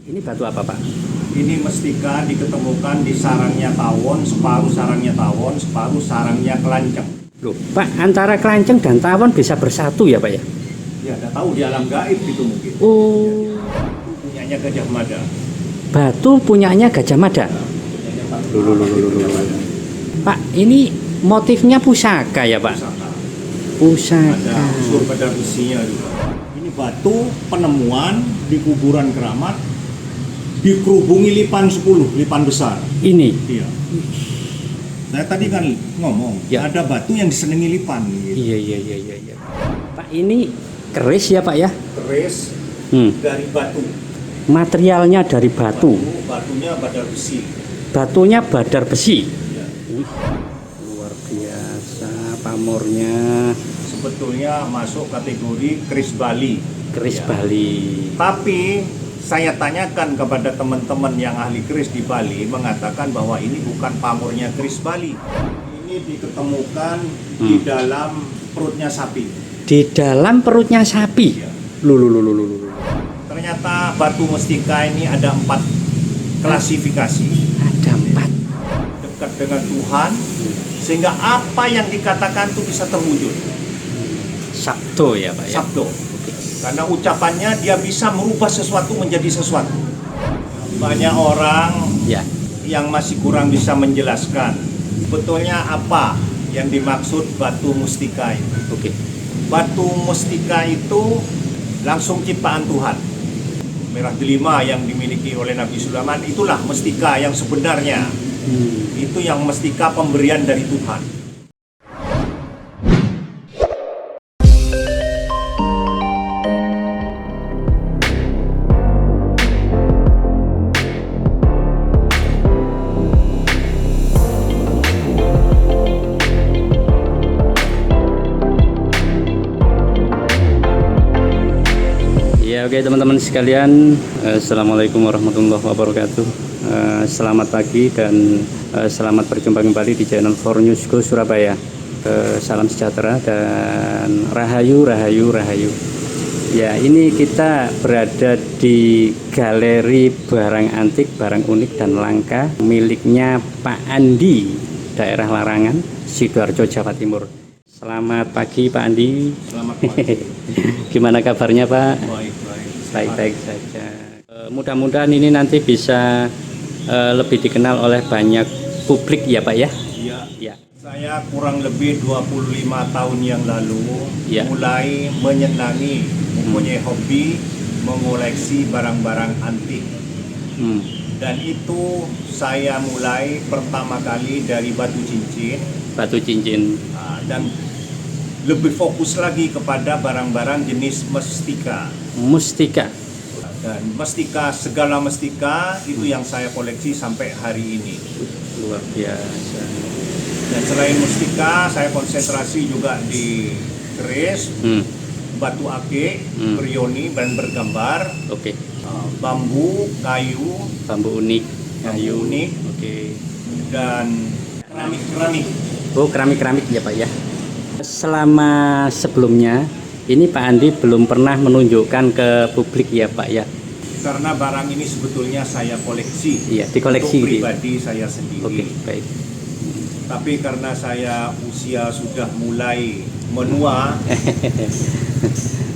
Ini batu apa, Pak? Ini mestika diketemukan di sarangnya tawon, separuh sarangnya tawon, separuh sarangnya kelanceng. Loh, Pak, antara kelanceng dan tawon bisa bersatu ya, Pak ya? Ya, ada tahu di alam gaib itu mungkin. Oh, Punyanya Gajah Mada. batu punyanya Gajah Mada. Punyanya Pak Loh. Gajah Mada. Pak, ini motifnya pusaka ya, Pak? Pusaka. Pusaka. Ada unsur pada besinya juga. Ini batu penemuan di kuburan keramat, dikerubungi lipan 10, lipan besar. Ini. Iya. Saya tadi kan ngomong, Ya. ada batu yang disenengi lipan. Gitu. Iya. Pak, ini keris ya, Pak ya? Keris dari batu. Materialnya dari batu. Batunya badar besi. Batunya badar besi. Ya. Wih, luar biasa pamornya. Sebetulnya masuk kategori keris Bali. Keris Ya. Bali. Tapi saya tanyakan kepada teman-teman yang ahli keris di Bali mengatakan bahwa ini bukan pamornya keris Bali. Ini diketemukan di dalam perutnya sapi. Di dalam perutnya sapi. Ya. Loh. Ternyata batu mestika ini ada 4 klasifikasi. Ada 4. Dekat dengan Tuhan, sehingga apa yang dikatakan itu bisa terwujud. Sabdo ya, Pak ya? Sabdo. Karena ucapannya dia bisa merubah sesuatu menjadi sesuatu. Banyak orang Ya. yang masih kurang bisa menjelaskan sebetulnya apa yang dimaksud batu mustika itu. Oke. Batu mustika itu langsung ciptaan Tuhan. Merah delima yang dimiliki oleh Nabi Sulaiman itulah mustika yang sebenarnya. Itu yang mustika pemberian dari Tuhan. Ya, oke teman-teman sekalian, Assalamualaikum warahmatullahi wabarakatuh. Selamat pagi dan selamat berjumpa kembali di channel 4 News Go Surabaya. Salam sejahtera dan rahayu. Ya, ini kita berada di galeri barang antik, barang unik dan langka miliknya Pak Andi, daerah Larangan, Sidoarjo, Jawa Timur. Selamat pagi Pak Andi. Selamat pagi. Gimana kabarnya Pak? Baik. Saja. Mudah-mudahan ini nanti bisa lebih dikenal oleh banyak publik ya Pak ya? Iya. Ya. Saya kurang lebih 25 tahun yang lalu Ya. mulai menyenangi, mempunyai hobi mengoleksi barang-barang antik. Dan itu saya mulai pertama kali dari batu cincin. Batu cincin. Dan lebih fokus lagi kepada barang-barang jenis mestika. Mustika. Dan mestika, segala mestika itu yang saya koleksi sampai hari ini. Luar biasa. Dan selain mustika, saya konsentrasi juga di keris, batu ake, prioni, dan bergambar, Oke. bambu, kayu, Bambu unik, kayu. bambu unik, Oke. dan keramik-keramik. Oh, keramik-keramik ya Pak ya. Selama sebelumnya ini Pak Andi belum pernah menunjukkan ke publik ya Pak ya. Karena barang ini sebetulnya saya koleksi. Iya, dikoleksi untuk gitu. pribadi saya sendiri. Oke, baik. Tapi karena saya usia sudah mulai menua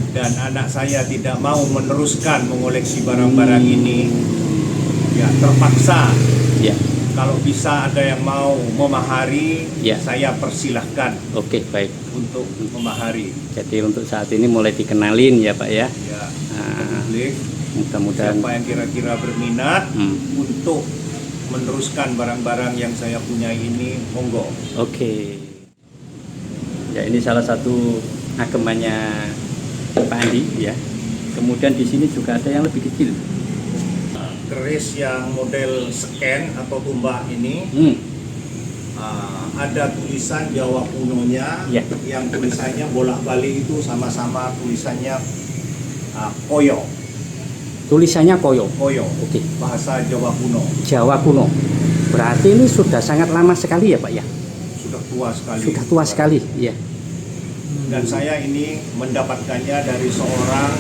dan anak saya tidak mau meneruskan mengoleksi barang-barang ini, ya terpaksa. Ya. Kalau bisa ada yang mau memahari, Ya. saya persilahkan Oke, baik. untuk memahari. Jadi untuk saat ini mulai dikenalin ya Pak ya. Ya, Nah, publik, mudah-mudahan. siapa yang kira-kira berminat untuk meneruskan barang-barang yang saya punya ini, monggo. Oke. Ya, ini salah satu agemannya Pak Andi ya. Kemudian di sini juga ada yang lebih kecil. Keris yang model scan atau tumbak ini ada tulisan Jawa kunonya, Ya. yang tulisannya bolak-balik itu sama-sama tulisannya koyo, Tulisannya koyo. oke, bahasa Jawa kuno. Jawa kuno. Berarti ini sudah sangat lama sekali ya Pak ya. Sudah tua sekali. Sudah tua sekali, ya. Dan saya ini mendapatkannya dari seorang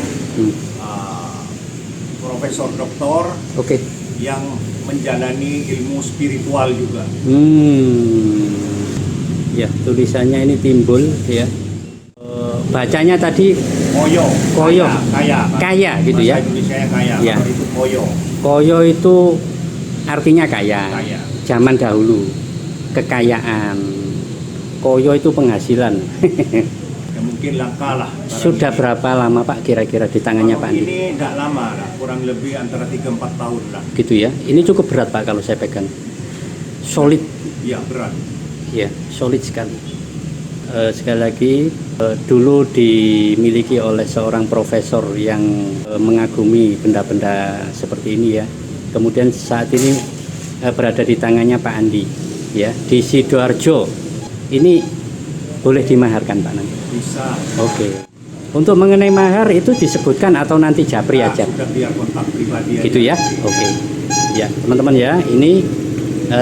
profesor doktor Oke. yang menjalani ilmu spiritual juga. Ya, tulisannya ini timbul ya. Bacanya tadi Koyo. Koyo. Kaya. kaya gitu ya. Bahasa Indonesianya kaya. Ya. Kalau itu koyo. Koyo itu artinya kaya. Kaya. Zaman dahulu kekayaan. Koyo itu penghasilan. Ya, mungkin langka lah. Sudah berapa lama Pak kira-kira di tangannya Pak Andi? Ini tidak lama lah, kurang lebih antara 3-4 tahun lah. Gitu ya. Ini cukup berat Pak kalau saya pegang. Solid. Iya, berat. Ya, solid sekali. Sekali lagi, dulu dimiliki oleh seorang profesor yang mengagumi benda-benda seperti ini ya. Kemudian saat ini berada di tangannya Pak Andi, ya, di Sidoarjo. Ini boleh dimaharkan Pak nanti? Bisa. Oke. Untuk mengenai mahar itu disebutkan atau nanti japri aja? Sudah biar kontak pribadi aja. Gitu ya? Oke. Ya, teman-teman ya, ini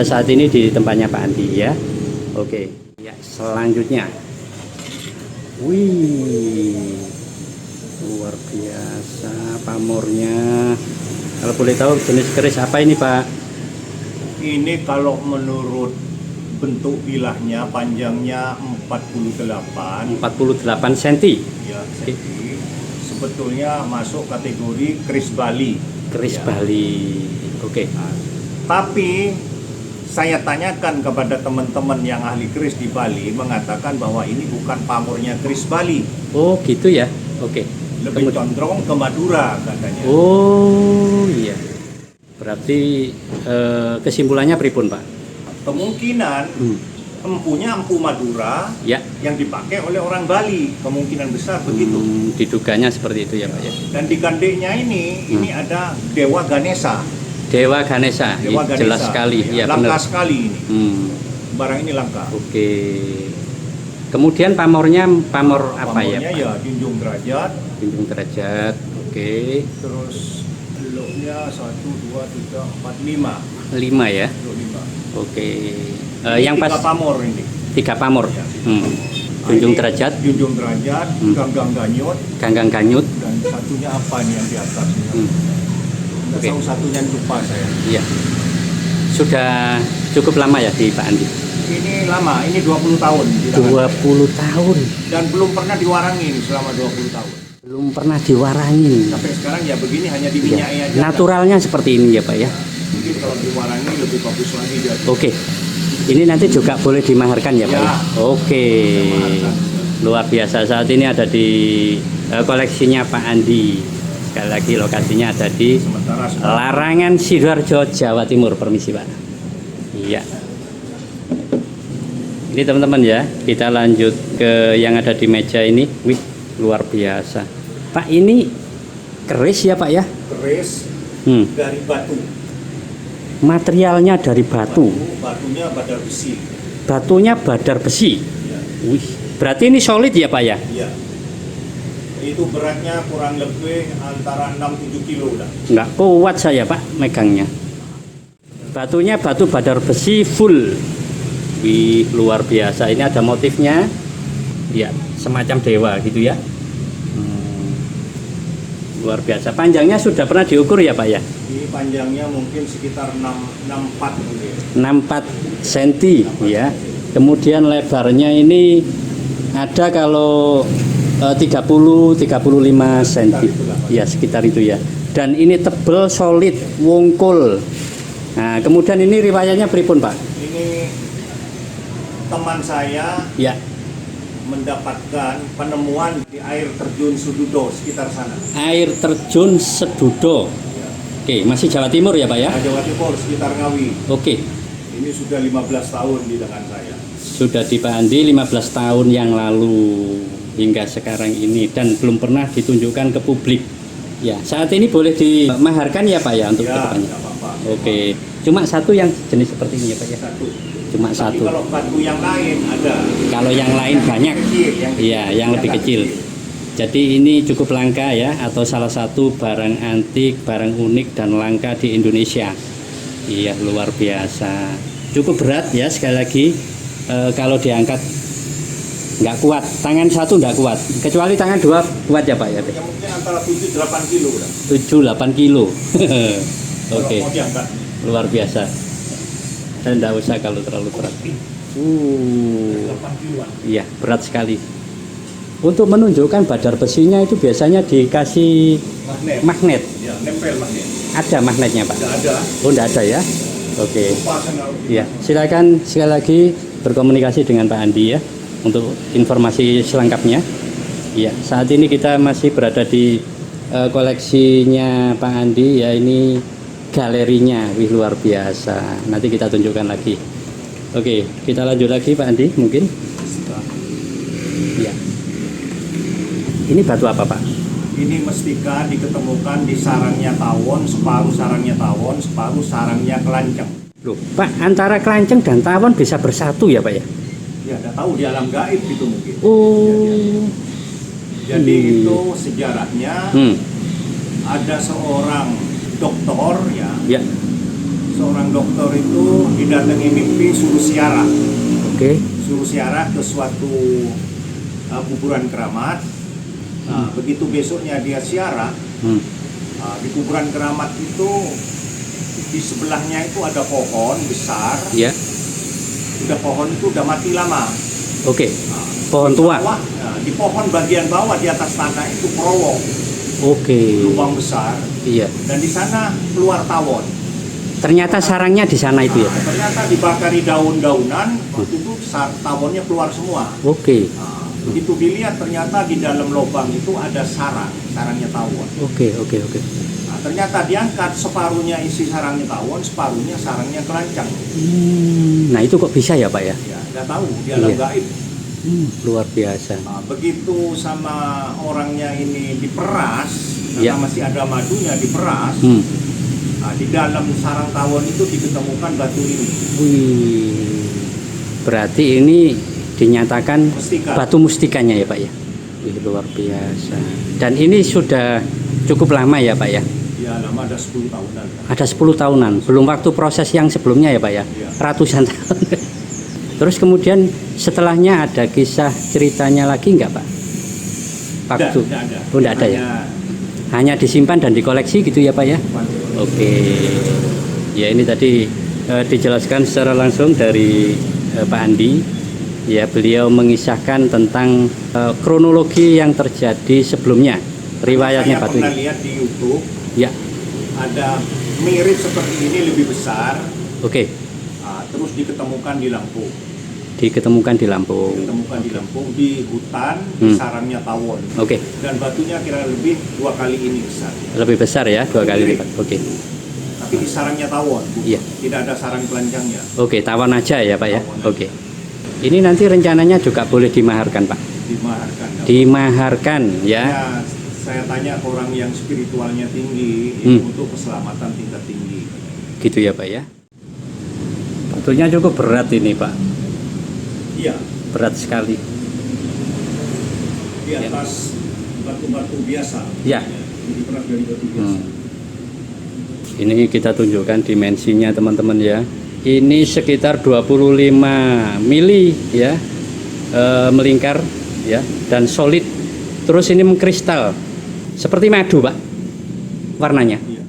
saat ini di tempatnya Pak Andi ya. Oke. Ya, selanjutnya. Wih. Luar biasa pamornya. Kalau boleh tahu jenis keris apa ini, Pak? Ini kalau menurut bentuk bilahnya panjangnya 48 cm. ya, senti. Sebetulnya masuk kategori keris Bali. Keris Ya. Bali. Oke. Tapi saya tanyakan kepada teman-teman yang ahli keris di Bali mengatakan bahwa ini bukan pamornya keris Bali, Oh, gitu ya. Oke. lebih condong ke Madura katanya. Oh, iya. Berarti kesimpulannya pripun, Pak? Kemungkinan empunya empu Madura Ya. yang dipakai oleh orang Bali, kemungkinan besar begitu. Diduganya seperti itu ya, Pak ya. Dan di gandengnya ini ada Dewa Ganesha. Dewa Ganesha, Dewa Ganesha. jelas sekali, ya Langka benar. sekali ini. Barang ini langka. Oke. Kemudian pamornya pamor apa ya? Pamornya Pak? ya junjung derajat. Junjung derajat. Oke. Terus eloknya 1, 2, 3, 4, 5. 5 ya. Elok 5. Oke. Ini Yang pas 3 pamor ini. 3 pamor. Ya. Junjung Ini derajat, Junjung derajat, ganggang ganyot, ganggang ganyut. dan satunya apa nih yang di atasnya? Nggak Oke. tahu satunya, lupa saya. Iya. Sudah cukup lama ya di Pak Andi? Ini lama, ini 20 tahun. Di tangan 20 tahun. saya. Dan belum pernah diwarangin selama 20 tahun. Belum pernah diwarangi. Sampai sekarang ya begini, hanya diminyai Ya. aja. Naturalnya seperti ini ya, Pak ya. Mungkin kalau diwarangi lebih bagus lagi dia. Oke. Ini nanti juga boleh dimaharkan ya, Pak ya? Ya. Oke. Luar biasa. Saat ini ada di koleksinya Pak Andi. Sekali lagi lokasinya ada di Sementara Larangan Sidoarjo, Jawa Timur. Permisi, Pak. Iya. Ini teman-teman ya, kita lanjut ke yang ada di meja ini. Wih, luar biasa. Pak, ini keris ya, Pak ya? keris dari batu. Materialnya dari batu. Batunya badar besi. Batunya badar besi. Ya. Wih, berarti ini solid ya, Pak ya? Iya. Itu beratnya kurang lebih antara 6-7 kilo lah. Nggak kuat saya Pak megangnya. Batunya batu badar besi full. Wih, luar biasa. Ini ada motifnya. Ya, semacam dewa gitu ya. Luar biasa. Panjangnya sudah pernah diukur ya Pak ya? Ini panjangnya mungkin sekitar 64 mungkin. 64 cm ya. Kemudian lebarnya ini ada kalau 30-35 cm. Ya, sekitar itu ya. Dan ini tebel, solid, wungkul. Nah, kemudian ini riwayatnya pripun, Pak? Ini teman saya Ya, mendapatkan penemuan di air terjun Sududo sekitar sana. air terjun Sedudo. Oke, masih Jawa Timur ya, Pak ya? Jawa Timur sekitar Ngawi. Oke, Ini sudah 15 tahun di tangan saya. sudah di Pak Andi 15 tahun yang lalu hingga sekarang ini dan belum pernah ditunjukkan ke publik. Ya, saat ini boleh dimaharkan ya Pak ya untuk Ya, kedepannya. nggak apa-apa. Oke, cuma satu yang jenis seperti ini ya Pak ya? Satu. Cuma Tapi satu. kalau batu yang lain ada. Kalau yang lain banyak. Kecil, Iya, yang lebih agak kecil. Jadi ini cukup langka ya, atau salah satu barang antik, barang unik dan langka di Indonesia. Iya, luar biasa. Cukup berat ya sekali lagi. Kalau diangkat nggak kuat. Tangan satu nggak kuat. Kecuali tangan dua kuat ya Pak ya? Ya mungkin antara 7-8 kilo udah. 7-8 kilo. Oke, Kalau mau diangkat. luar biasa. Dan nggak usah kalau terlalu berat. 8 kiloan. Iya, berat sekali. Untuk menunjukkan badar besinya itu biasanya dikasih Magnet. magnet. Ya, nempel magnet. Ada magnetnya Pak? Nggak ada. Oh, nggak ada ya? Oke. Pasang harus Iya, silakan sekali lagi berkomunikasi dengan Pak Andi ya untuk informasi selengkapnya. Iya, saat ini kita masih berada di koleksinya Pak Andi ya, ini galerinya, wih luar biasa. Nanti kita tunjukkan lagi. Oke, kita lanjut lagi Pak Andi mungkin. Iya. Ini batu apa Pak? Ini mestika diketemukan di sarangnya tawon, separuh sarangnya tawon, separuh sarangnya kelanceng. Loh, Pak, antara kelanceng dan tawon bisa bersatu ya Pak ya? Ya, nggak tahu di alam gaib gitu mungkin. Oh. Jadi itu sejarahnya ada seorang dokter ya. Ya. Seorang dokter itu didatangi mimpi suruh siarah. Oke. Suruh siarah ke suatu kuburan keramat. Nah, begitu besoknya dia siarah, di kuburan keramat itu di sebelahnya itu ada pohon besar. Ya. Udah pohon itu udah mati lama. Oke. Nah, Pohon tua. di pohon bagian bawah di atas tanah itu perowong, Oke. lubang besar, Iya. dan di sana keluar tawon. Ternyata sarangnya di sana itu ya Pak? Ternyata dibakari daun-daunan, waktu itu tawonnya keluar semua. Oke. Nah, begitu dilihat ternyata di dalam lubang itu ada sarangnya tawon. Oke. Nah, ternyata diangkat separuhnya isi sarangnya tawon, separuhnya sarangnya kelancang. Nah itu kok bisa ya Pak ya? Ya, nggak tahu di alam Iya. gaib. Luar biasa. Nah, begitu sama orangnya ini diperas, Ya. karena masih ada madunya diperas. Nah, di dalam sarang tawon itu diketemukan batu ini. Wih. Berarti ini dinyatakan Mustika. batu mustikanya ya Pak ya? Wih, luar biasa. Dan ini sudah cukup lama ya Pak ya? Ya, lama ada 10 tahunan. Ada 10 tahunan. Belum waktu proses yang sebelumnya ya Pak ya? Ya. Ratusan tahun. Terus kemudian setelahnya ada kisah ceritanya lagi nggak Pak? Waktu? Nggak ada. Oh, nggak ada ya? Hanya disimpan dan dikoleksi gitu ya Pak ya? Oke. Ya ini tadi dijelaskan secara langsung dari Pak Andi. Ya beliau mengisahkan tentang kronologi yang terjadi sebelumnya. Riwayatnya Saya batu pernah ini. lihat di YouTube Ya. ada mirip seperti ini lebih besar. Oke. Terus diketemukan di Lampung. Diketemukan di Lampung. Ditemukan di Lampung di hutan di sarangnya tawon. Oke. Dan batunya kira lebih 2 kali ini besar. Lebih besar ya, 2 kali lipat. Oke. Tapi di sarangnya tawon, Iya. tidak ada sarang kelancangnya. Oke, tawon aja ya Pak ya. Tawon aja. Oke. Ini nanti rencananya juga boleh dimaharkan Pak. Dimaharkan. Dimaharkan ya. Ya, saya tanya ke orang yang spiritualnya tinggi untuk keselamatan tingkat tinggi. Gitu ya Pak ya. Batunya cukup berat ini Pak. Iya, Berat sekali. di atas batu-batu biasa. Ya. Lebih berat dari batu biasa. Ini kita tunjukkan dimensinya teman-teman ya. Ini sekitar 25 mili ya, melingkar ya, dan solid. Terus ini mengkristal seperti madu Pak warnanya. Iya.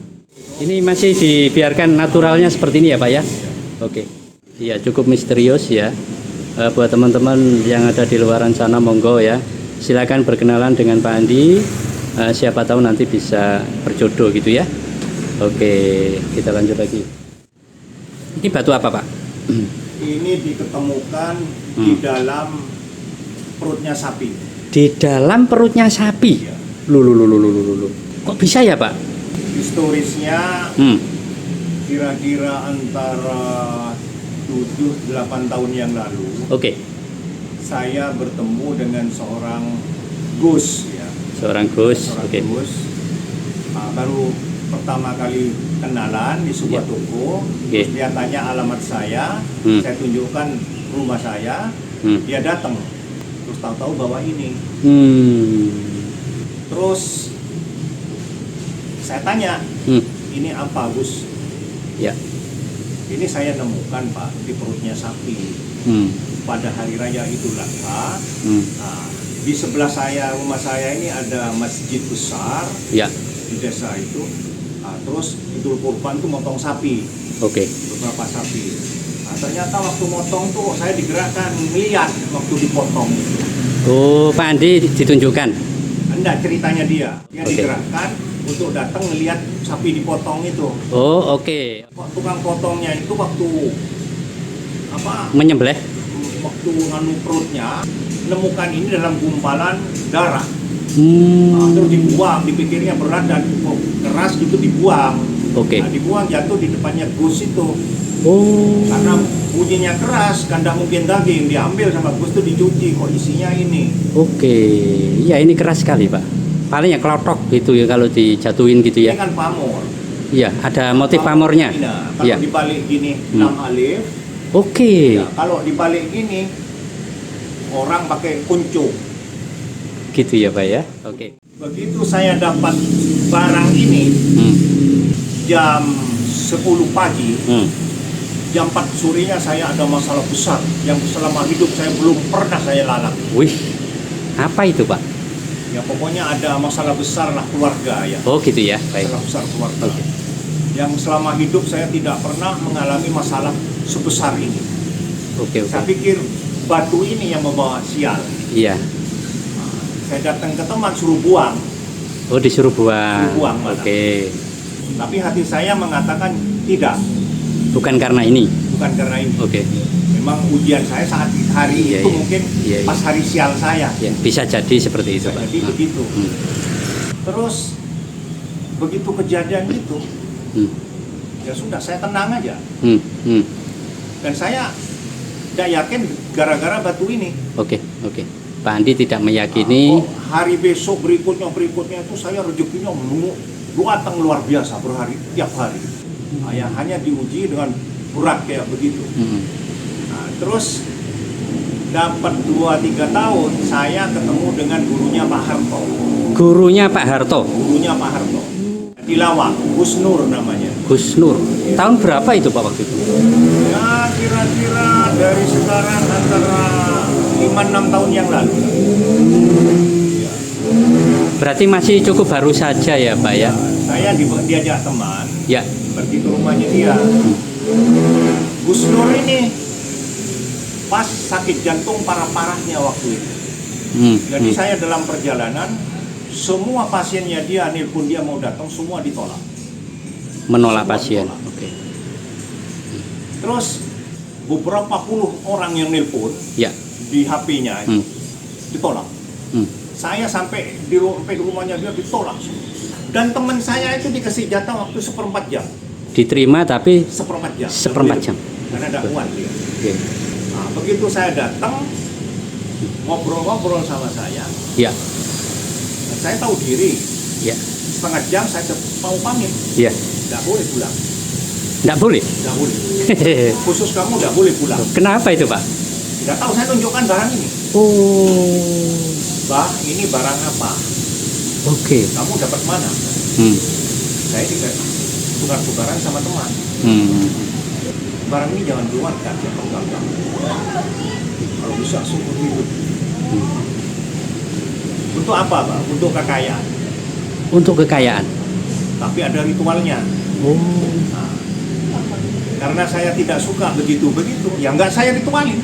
Ini masih dibiarkan naturalnya seperti ini ya Pak ya. Oke. Iya, cukup misterius ya. Buat teman-teman yang ada di luaran sana monggo ya. Silakan berkenalan dengan Pak Andi. Siapa tahu nanti bisa berjodoh gitu ya. Oke, kita lanjut lagi. Ini batu apa Pak? Ini diketemukan di dalam perutnya sapi. Di dalam perutnya sapi. Iya. Lu. Kok bisa ya Pak? Historisnya kira-kira antara 7-8 tahun yang lalu, Oke. saya bertemu dengan seorang Gus ya. Seorang Gus. Seorang Oke. Gus. Baru pertama kali kenalan di sebuah Iya. toko. Oke. Terus dia tanya alamat saya, saya tunjukkan rumah saya, dia datang. Terus tahu-tahu bawa ini. Terus saya tanya, ini apa Gus? Ya. Ini saya nemukan Pak di perutnya sapi Hmm. pada hari raya Idul Adha. Hmm. Nah, di sebelah saya, rumah saya ini ada masjid besar Ya. di desa itu. Nah, terus Idul Kurban tuh motong sapi, Oke. beberapa sapi. Nah, ternyata waktu motong tuh saya digerakkan melihat waktu dipotong. Oh, Pak Andi ditunjukkan. Enggak, ceritanya dia Oke. digerakkan untuk datang melihat sapi dipotong itu. Oh, oke. Tukang potongnya itu waktu apa? Menyembelih. Waktu nganu perutnya menemukan ini dalam gumpalan darah. Hmm. Nah, terus dibuang, dipikirnya berat dan keras gitu dibuang. Oke. Nah, dibuang jatuh di depannya Gus itu. Oh. Karena bunyinya keras, kan tidak mungkin daging, diambil sama Gus itu dicuci, kok isinya ini. Oke. Ya, ini keras sekali, Pak. Paling ya kelotok gitu ya kalau dijatuhin gitu ya. Ini kan pamor. Iya, ada motif pamornya. Nah, kalau Iya. dibalik gini, Hmm. 6 alif. Oke. Ya, kalau dibalik gini, orang pakai kuncup. Gitu ya, Pak ya. Oke. Begitu saya dapat barang ini Hmm. jam 10 pagi, Hmm. jam 4 sorenya saya ada masalah besar yang selama hidup saya belum pernah saya lalak. Wih. Apa itu, Pak? Ya pokoknya ada masalah besar lah keluarga ya. Oh, gitu ya. Baik. Masalah besar keluarga. Oke. Yang selama hidup saya tidak pernah mengalami masalah sebesar ini. Oke, Saya oke. pikir batu ini yang membawa sial. Iya. Saya datang ke teman suruh buang, Oh, disuruh buang. Suruh buang, malah. Oke. tapi hati saya mengatakan tidak, Bukan karena ini. bukan karena ini. Oke. Memang ujian saya saat hari Iya, itu iya. mungkin Iya, iya. pas hari sial saya. Ya, bisa jadi seperti itu, Pak. Jadi begitu. Hmm. Terus begitu kejadian itu, Hmm. ya sudah saya tenang aja. Hmm. Hmm. Dan saya tidak yakin gara-gara batu ini. Oke, oke. Pak Andi tidak meyakini. Kok hari besok berikutnya itu saya rezekinya datang luar biasa berhari tiap hari. Nah, yang hanya diuji dengan berat kayak begitu. Hmm. Nah, terus dapat 2-3 tahun saya ketemu dengan gurunya Pak Harto. Gurunya Pak Harto, Gurunya Pak Harto. Di Lawak, Gus Nur namanya. Gus Nur. Tahun berapa itu, Pak, waktu itu? Ya kira-kira dari sekarang antara 5-6 tahun yang lalu. Berarti masih cukup baru saja ya, Pak ya? Saya diajak teman Ya. pergi ke rumahnya dia. Gus Nur ini pas sakit jantung parah-parahnya waktu itu. Jadi saya dalam perjalanan semua pasiennya dia nelpon dia mau datang semua ditolak. Menolak Semua pasien. ditolak. Oke. Terus beberapa puluh orang yang nelpon Ya. di HP-nya itu Hmm. ditolak. Hmm. Saya sampai di rumahnya dia ditolak semua. Dan teman saya itu dikasih jatah waktu 1/4 jam. Diterima tapi 1/4 jam. 1/4 jam. Karena ada uang dia. Oke. Nah, begitu saya datang ngobrol-ngobrol sama saya, Ya. saya tahu diri. Ya. Setengah jam saya mau pamit, Ya. tidak boleh pulang, Enggak boleh. tidak boleh. Khusus kamu tidak boleh pulang. Kenapa itu, Pak? Tidak tahu, saya tunjukkan barang ini. Oh. Bah, ini barang apa? Oke. Kamu dapat mana? Hmm. Saya dikasih tukar-tukaran sama teman. Hmm. Barang ini jangan keluarkan, saya pegang. Kalau bisa sungguh hidup. Untuk apa, Pak? Untuk kekayaan. Untuk kekayaan. Tapi ada ritualnya. Oh. Nah, karena saya tidak suka begitu-begitu, ya nggak saya ritualin.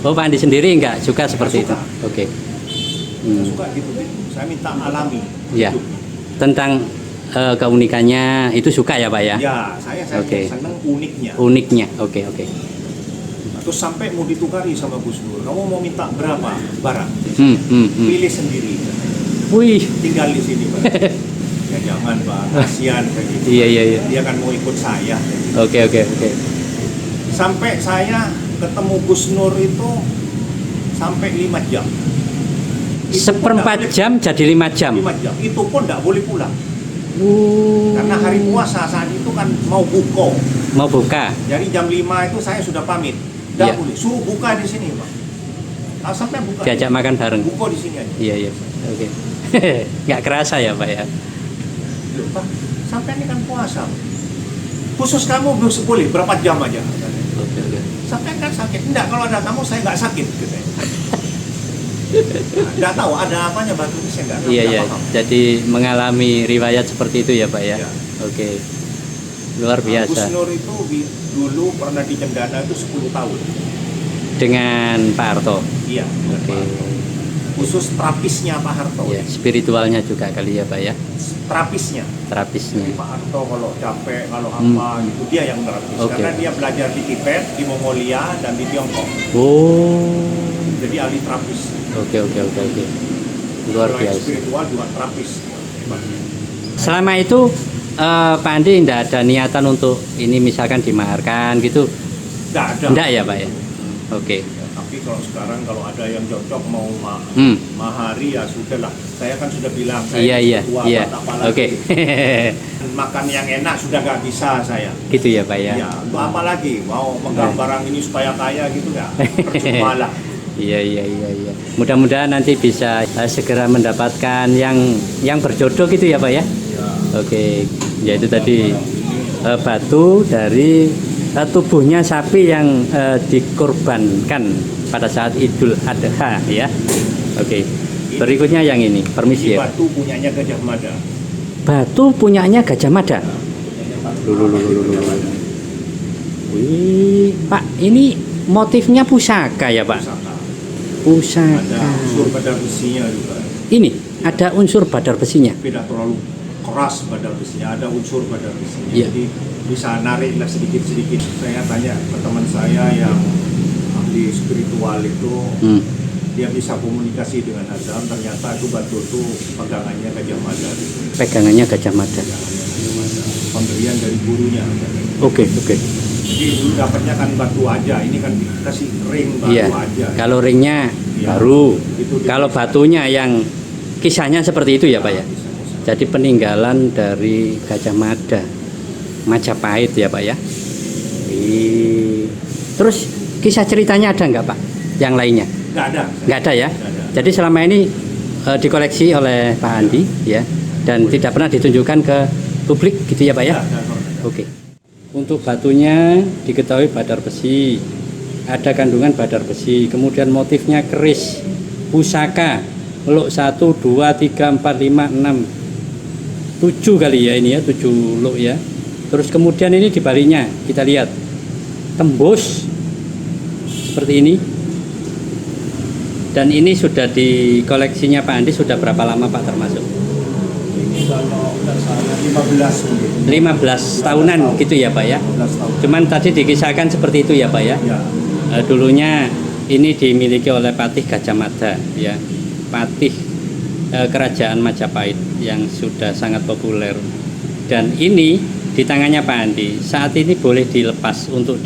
Oh, Pak Andi sendiri enggak suka seperti itu. suka. Oke. Saya suka gitu-gitu. Saya minta alami. Ya. hidup. Tentang keunikannya itu suka ya, Pak ya? Ya, saya Oke. seneng uniknya. Uniknya. Oke, oke. Terus sampai mau ditukari sama Gus Nur. Kamu mau minta berapa barang? Pilih sendiri. Wih. Tinggal di sini, Pak. Ya jangan, Pak. Kasihan kayak gitu. Iya, iya, iya. Dia kan mau ikut saya. Oke, oke, oke. Sampai saya ketemu Gus Nur itu sampai 5 jam. Itu pun 1/4 jam jadi 5 jam. 5 jam. Itu pun tidak boleh pulang. Oh. Karena hari puasa saat itu kan mau buka. Mau buka. Jadi jam 5 itu saya sudah pamit. Tidak Iya. boleh. Suruh buka di sini, Pak. Nah, sampai buka. Diajak makan bareng. Buka di sini aja. Iya, iya. Oke. Nggak kerasa ya, Pak ya? Loh, Pak, sampai ini kan puasa. khusus kamu boleh berapa jam aja. Oke. Sampai kan sakit. Enggak, kalau ada kamu saya nggak sakit. Gitu. Nggak tahu ada apanya batu ini, saya nggak tahu. Iya, nggak iya. paham. Jadi mengalami riwayat seperti itu ya Pak ya. Iya. Oke. Luar Gus biasa. Nur itu dulu pernah di Cendana itu 10 tahun. Dengan Pak Harto. Iya. dengan Oke. Pak Harto. Khusus terapisnya Pak Harto. Ya, spiritualnya juga kali ya Pak ya. Terapisnya. Terapisnya. Pak Harto kalau capek, kalau apa gitu dia yang terapis. Oke. Karena dia belajar di Tibet, di Mongolia, dan di Tiongkok. Oh. Jadi ahli terapis. Oke. Luar Selain biasa. spiritual juga terapis. Hebat. Selama itu Pak Andi tidak ada niatan untuk ini misalkan dimaharkan gitu. Nggak ada. Enggak ya Pak ya? Oke. Ya, tapi kalau sekarang kalau ada yang cocok mau mahari ya sudahlah. Saya kan sudah bilang saya Iya. tua, apalagi. Oke. Makan yang enak sudah nggak bisa saya. Gitu ya Pak ya. Ya, untuk apa lagi? Mau menggambarang ini supaya kaya gitu nggak? Percuma lah. Iya. Mudah-mudahan nanti bisa segera mendapatkan yang berjodoh gitu ya Pak ya. Ya. Oke. Ya itu tadi batu dari tubuhnya sapi yang dikorbankan pada saat Idul Adha ya. Oke. Berikutnya yang ini, permisi Ini ya. batu punyanya Gajah Mada. Batu punyanya Gajah Mada. Gajah Mada. Wih, Pak, ini motifnya pusaka ya Pak? Pusaka. Pusaka. Ada unsur badar besinya juga. Ini ada unsur badar besinya. Tidak terlalu keras badar besinya, ada unsur badar besinya. Iya. Jadi bisa nariklah sedikit-sedikit. Saya tanya ke teman saya yang ahli spiritual itu, dia bisa komunikasi dengan Adam. Ternyata itu batu itu pegangannya Gajah Mada. Pegangannya Gajah Mada. Pemberian dari gurunya. Oke. Jadi dulu dapatnya kan batu aja, ini kan dikasih ring batu Iya. aja. Kalau ringnya Iya. baru. Itu dia Kalau bisa. batunya yang kisahnya seperti itu ya Pak ya. Jadi peninggalan dari Gajah Mada, Majapahit ya Pak ya. Terus kisah ceritanya ada nggak Pak? Yang lainnya? Nggak ada. Nggak ada ya. Nggak ada. Jadi selama ini dikoleksi oleh Pak Andi ya, dan tidak pernah ditunjukkan ke publik gitu ya Pak ya. Nggak ada. Oke. Untuk batunya diketahui badar besi, ada kandungan badar besi, kemudian motifnya keris, pusaka, luk 1, 2, 3, 4, 5, 6, 7 kali ya ini ya, 7 luk ya. Terus kemudian ini di balinya kita lihat tembus seperti ini. Dan ini sudah di koleksinya Pak Andi sudah berapa lama Pak termasuk? Ini kalau nggak salah 15 mungkin. 15 tahunan gitu ya Pak ya. 15 tahun. Cuman tadi dikisahkan seperti itu ya Pak ya. Ya. Dulunya ini dimiliki oleh Patih Gajah Mada ya. Patih kerajaan Majapahit yang sudah sangat populer. Dan ini di tangannya Pak Andi. Saat ini boleh dilepas untuk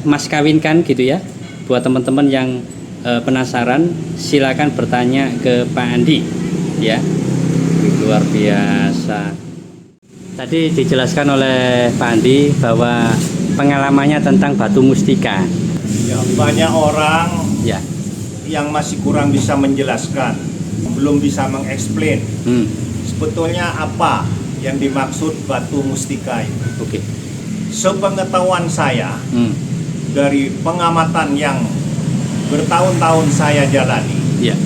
mas kawinkan gitu ya. Buat teman-teman yang penasaran silakan bertanya ke Pak Andi ya. Luar biasa. Tadi dijelaskan oleh Pak Andi bahwa pengalamannya tentang batu mustika. Ya, banyak orang Ya. yang masih kurang bisa menjelaskan, belum bisa mengeksplain sebetulnya apa yang dimaksud batu mustika itu. Oke. Sepengetahuan saya, Hmm. dari pengamatan yang bertahun-tahun saya jalani, Ya.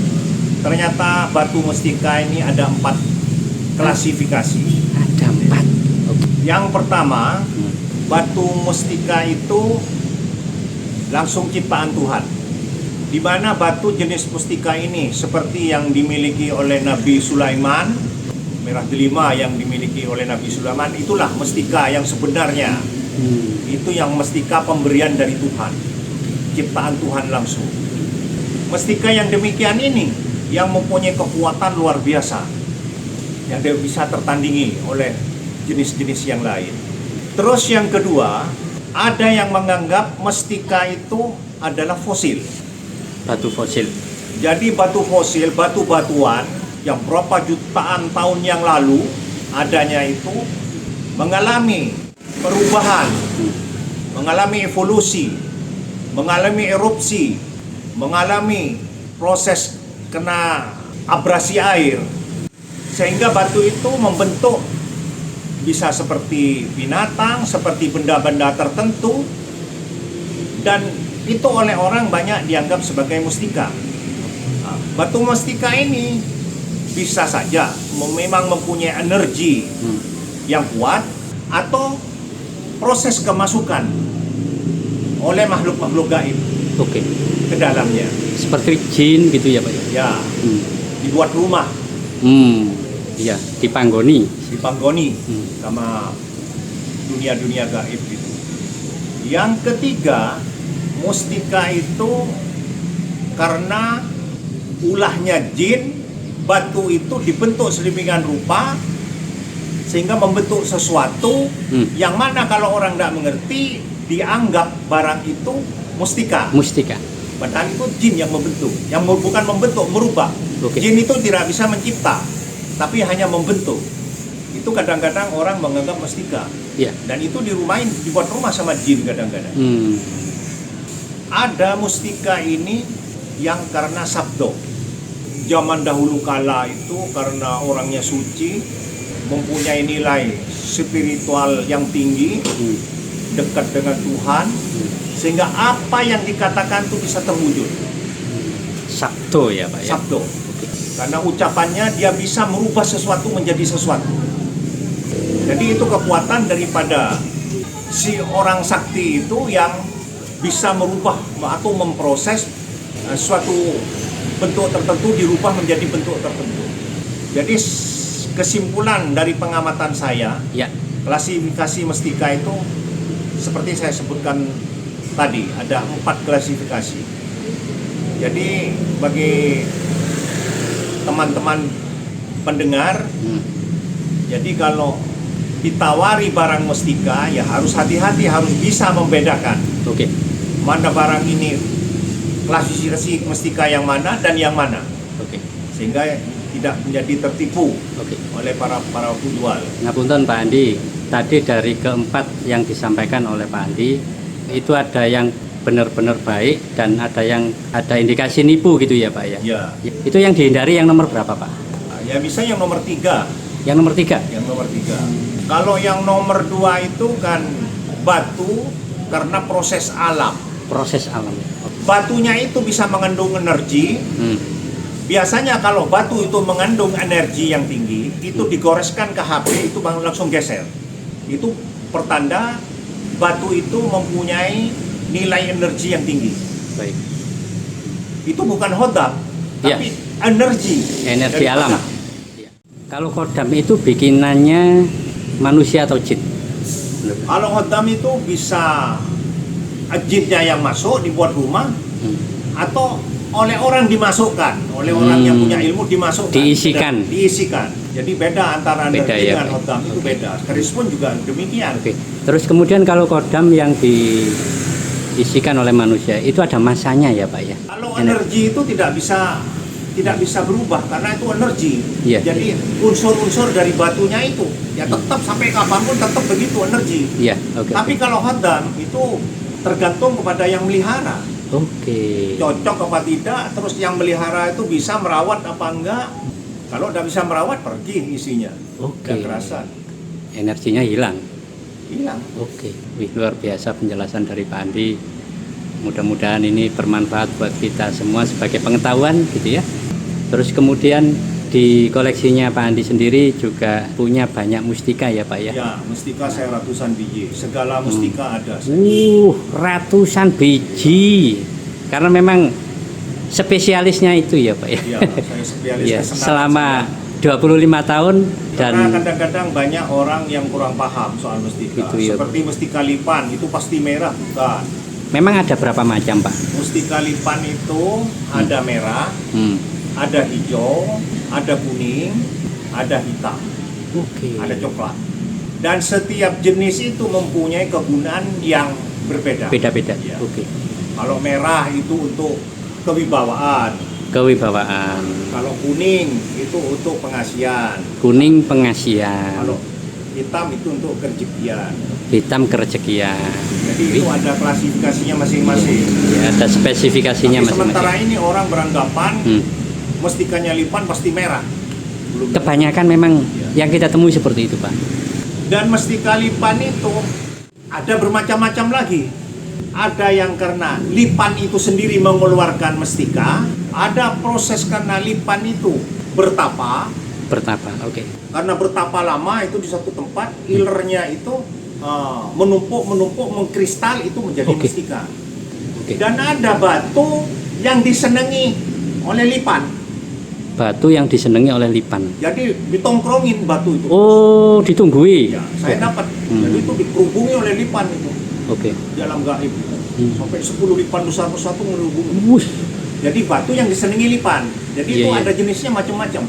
ternyata batu mustika ini ada 4 klasifikasi. Ada 4. Oke. Yang pertama, batu mustika itu langsung ciptaan Tuhan. Di mana batu jenis mustika ini seperti yang dimiliki oleh Nabi Sulaiman, merah delima yang dimiliki oleh Nabi Sulaiman, itulah mustika yang sebenarnya. Itu yang mustika pemberian dari Tuhan, ciptaan Tuhan langsung. Mustika yang demikian ini yang mempunyai kekuatan luar biasa, yang tidak bisa tertandingi oleh jenis-jenis yang lain. Terus yang kedua, ada yang menganggap mustika itu adalah fosil. Batu fosil. Jadi batu fosil, batu-batuan yang berapa jutaan tahun yang lalu adanya itu mengalami perubahan, mengalami evolusi, mengalami erupsi, mengalami proses kena abrasi air, sehingga batu itu membentuk bisa seperti binatang, seperti benda-benda tertentu, dan itu oleh orang banyak dianggap sebagai mustika. Nah, batu mustika ini bisa saja memang mempunyai energi yang kuat atau proses kemasukan oleh makhluk-makhluk gaib Oke. ke dalamnya. Seperti jin gitu ya Pak ya? Ya, dibuat rumah, Iya, dipanggoni. dipanggoni Hmm. sama dunia-dunia gaib itu. Yang ketiga, mustika itu karena ulahnya jin, batu itu dibentuk sedemikian rupa sehingga membentuk sesuatu yang mana kalau orang tidak mengerti dianggap barang itu mustika. Mustika. Padahal itu jin yang membentuk, yang bukan membentuk, merubah. Oke. Jin itu tidak bisa mencipta, tapi hanya membentuk. Itu kadang-kadang orang menganggap mustika. Iya. Dan itu dibuat rumah sama jin kadang-kadang. Ada mustika ini yang karena sabdo. Zaman dahulu kala itu karena orangnya suci, mempunyai nilai spiritual yang tinggi, dekat dengan Tuhan, sehingga apa yang dikatakan itu bisa terwujud. Sabdo ya Pak ya? Sabdo. Karena ucapannya dia bisa merubah sesuatu menjadi sesuatu. Jadi itu kekuatan daripada si orang sakti itu yang bisa merubah atau memproses suatu bentuk tertentu dirubah menjadi bentuk tertentu. Jadi kesimpulan dari pengamatan saya, Ya. klasifikasi mustika itu seperti saya sebutkan tadi, ada 4 klasifikasi. Jadi bagi teman-teman pendengar, jadi kalau ditawari barang mustika ya harus hati-hati, harus bisa membedakan Oke. mana barang ini klasifikasi mustika yang mana dan yang mana, Oke. sehingga tidak menjadi tertipu Oke. oleh para penjual. Ngapunten Pak Andi, tadi dari keempat yang disampaikan oleh Pak Andi itu ada yang benar-benar baik dan ada indikasi nipu gitu ya Pak ya? Ya, Itu yang dihindari yang nomor berapa Pak? ya bisa yang nomor 3. Yang nomor 3? Yang nomor 3. Kalau yang nomor 2 itu kan batu karena proses alam. Proses alam. Batunya itu bisa mengandung energi. Biasanya kalau batu itu mengandung energi yang tinggi, itu digoreskan ke HP, itu langsung geser. Itu pertanda batu itu mempunyai nilai energi yang tinggi. Baik. Itu bukan hodam, Ya. tapi energi. Energi daripada- alam. Ya. Kalau kodam itu bikinannya manusia atau jin? Kalau hodam itu bisa jinnya yang masuk dibuat rumah, atau oleh orang dimasukkan, oleh orang yang punya ilmu dimasukkan, Diisikan. diisikan. Jadi beda antara Beda energi ya, dengan Pak. hodam itu beda. Keris pun juga demikian. Oke. Terus kemudian kalau kodam yang diisikan oleh manusia itu ada masanya ya Pak ya? Kalau energi itu tidak bisa berubah karena itu energi. Iya. Jadi unsur-unsur dari batunya itu ya tetap sampai kapanpun tetap begitu energi. Iya. Oke. Tapi kalau hodam itu tergantung kepada yang melihara. Oke. Cocok apa tidak, terus yang melihara itu bisa merawat apa enggak. Kalau tidak bisa merawat, pergi isinya. Oke. Tidak kerasa, Energinya hilang. hilang. Oke. Wih, luar biasa penjelasan dari Pak Andi. Mudah-mudahan ini bermanfaat buat kita semua sebagai pengetahuan gitu ya. Terus kemudian di koleksinya Pak Andi sendiri juga punya banyak mustika ya Pak ya? Ya, mustika saya ratusan biji. Segala mustika ada. Ratusan biji. Karena memang spesialisnya itu ya Pak ya? Ya, saya spesialis Ya, kesenangan selama saya. 25 tahun Karena dan kadang-kadang banyak orang yang kurang paham soal mustika. Gitu ya, Seperti mustika lipan, itu pasti merah, bukan. memang ada berapa macam Pak? Mustika lipan itu ada merah, ada hijau, ada kuning, ada hitam, Oke. ada coklat. Dan setiap jenis itu mempunyai kegunaan yang berbeda. Beda-beda. Ya. Oke. Kalau merah itu untuk kewibawaan, Kewibawaan. kalau kuning itu untuk pengasihan, Kuning pengasian. kalau hitam itu untuk kerejekian. Hitam kerejekian. Jadi itu ada klasifikasinya masing-masing. Ya, ada spesifikasinya Tapi sementara masing-masing. ini orang beranggapan mustikanya lipan pasti merah. Belum. Kebanyakan memang yang kita temui seperti itu Pak. Dan mestika lipan itu ada bermacam-macam lagi. Ada yang karena lipan itu sendiri mengeluarkan mestika, ada proses karena lipan itu bertapa. Bertapa, oke. Karena bertapa lama itu di satu tempat, ilernya itu menumpuk, mengkristal, itu menjadi Oke. mestika. Oke. Dan ada batu yang disenangi oleh lipan. Batu yang disenangi oleh lipan. Jadi ditongkrongin batu itu. Oh, ditunggui. Ya, saya dapat. Jadi itu dikerubungi oleh lipan itu Oke. dalam gaib. Sampai 10 lipan besar-besar itu ngerubungi. Wuh, Jadi batu yang disenangi lipan. Jadi Iya, itu iya. ada jenisnya macam-macam.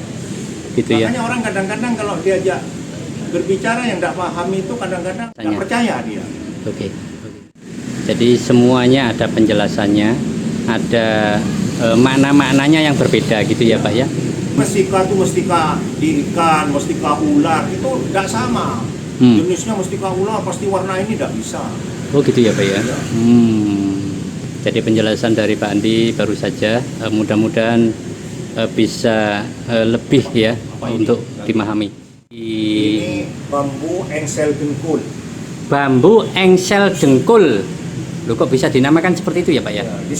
gitu ya. Makanya orang kadang-kadang kalau diajak berbicara yang tidak paham itu kadang-kadang Tanya. tidak percaya dia. Oke. Jadi semuanya ada penjelasannya, ada makna-maknanya yang berbeda gitu ya Pak ya. Mestika itu mestika di ikan, mestika ular itu tidak sama. Jenisnya mestika ular pasti warna ini tidak bisa. Oh gitu ya Pak ya. Ya. Jadi penjelasan dari Pak Andi baru saja, mudah-mudahan bisa lebih ya untuk dimahami. Ini bambu engsel dengkul. Bambu engsel dengkul. Loh kok bisa dinamakan seperti itu ya Pak ya? Ya, di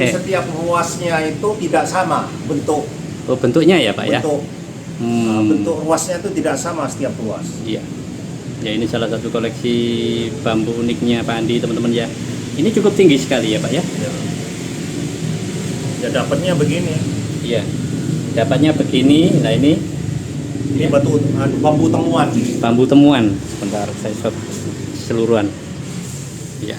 setiap ruasnya itu tidak sama bentuk. Oh bentuknya ya Pak ya? Bentuk bentuk ruasnya itu tidak sama setiap ruas. Iya. Ya ini salah satu koleksi bambu uniknya Pak Andi teman-teman ya. Ini cukup tinggi sekali ya Pak ya? Ya dapatnya begini. Iya. Dapatnya begini. Nah ini Batu bambu temuan. bambu temuan. Sebentar saya stop keseluruhan. Ya.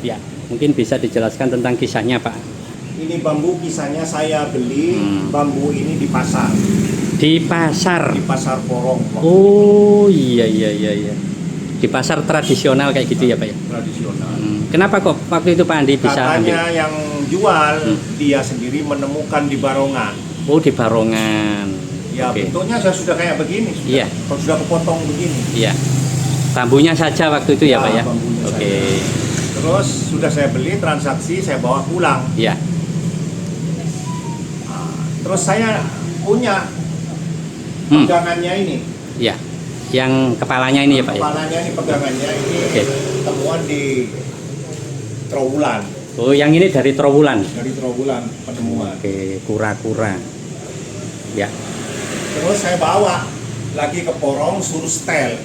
Ya, mungkin bisa dijelaskan tentang kisahnya Pak. Ini bambu kisahnya saya beli bambu ini di pasar. Di pasar. Di pasar Porong. Oh iya. Di pasar tradisional kayak gitu ya Pak ya. Tradisional. Kenapa kok waktu itu Pak Andi bisa Katanya ambil? yang jual dia sendiri menemukan di Barongan. Oh di Barongan. Ya Oke. bentuknya sudah kayak begini. Iya. Sudah kepotong begini. Iya. Bambunya saja waktu itu ya Pak ya. Bambunya Oke. saja. Terus sudah saya beli transaksi saya bawa pulang. Iya. Terus saya punya pegangannya ini. Iya. Yang kepalanya ini ya Pak ya. Kepalanya ini pegangannya ini Oke. temuan di Trowulan. Oh yang ini dari Trowulan. Dari Trowulan penemuan. Oke, kura-kura. Ya. Terus saya bawa lagi ke Porong suruh setel.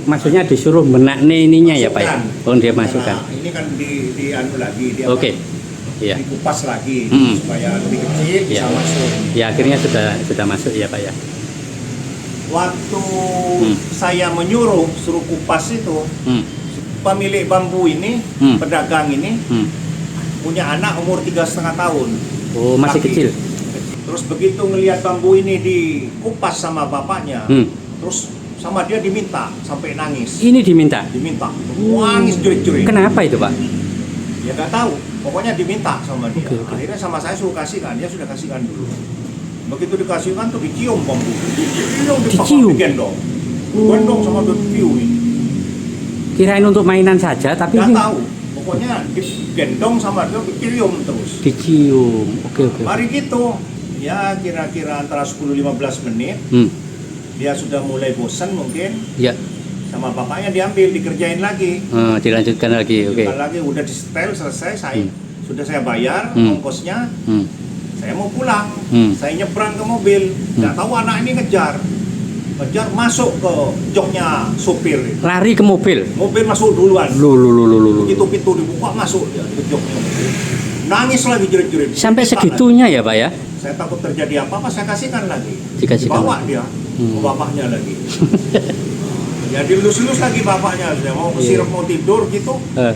Maksudnya disuruh menakne ininya ya Pak ya. Oh dia masukkan. Nah, ini kan di anu lagi dia Oke. Iya. dikupas lagi Hmm. supaya lebih kecil bisa Iya. masuk. Ya akhirnya sudah masuk ya Pak ya. Waktu saya menyuruh suruh kupas itu, pemilik bambu ini, pedagang ini punya anak umur 3,5 tahun. Oh masih Laki. kecil. Terus begitu ngelihat bambu ini dikupas sama bapaknya, terus sama dia diminta sampai nangis. Ini diminta. Nangis jerit-jerit. Kenapa itu Pak? Ya nggak tahu, pokoknya diminta sama dia. Oke. Akhirnya sama saya suruh kasihkan, dia sudah kasihkan dulu. Begitu dikasihkan tuh dicium bambu, Dicium? digendong, gendong sama dicium ini. Kirain untuk mainan saja tapi Nggak ini tahu, pokoknya digendong sama dia dicium terus. dicium. Oke. Mari gitu, ya kira-kira antara 10-15 menit, dia sudah mulai bosan mungkin, Ya. sama bapaknya diambil, dikerjain lagi. Dilanjutkan lagi. Oke. Dikerjain lagi, udah di setel selesai, sudah saya bayar ongkosnya. Saya mau pulang, saya nyebrang ke mobil, nggak tahu anak ini ngejar masuk ke joknya supir. Lari ke mobil. Mobil masuk duluan. Lu. Begitu pintu dibuka masuk dia ke joknya. Nangis lagi jerit-jerit. Sampai Minta segitunya ya Pak ya? lagi. Saya takut terjadi apa-apa, saya kasihkan lagi. Dikasihkan Dibawa lagi. dia ke bapaknya lagi. Ya dilus-lus lagi bapaknya, dia mau sirup mau tidur gitu. Nah,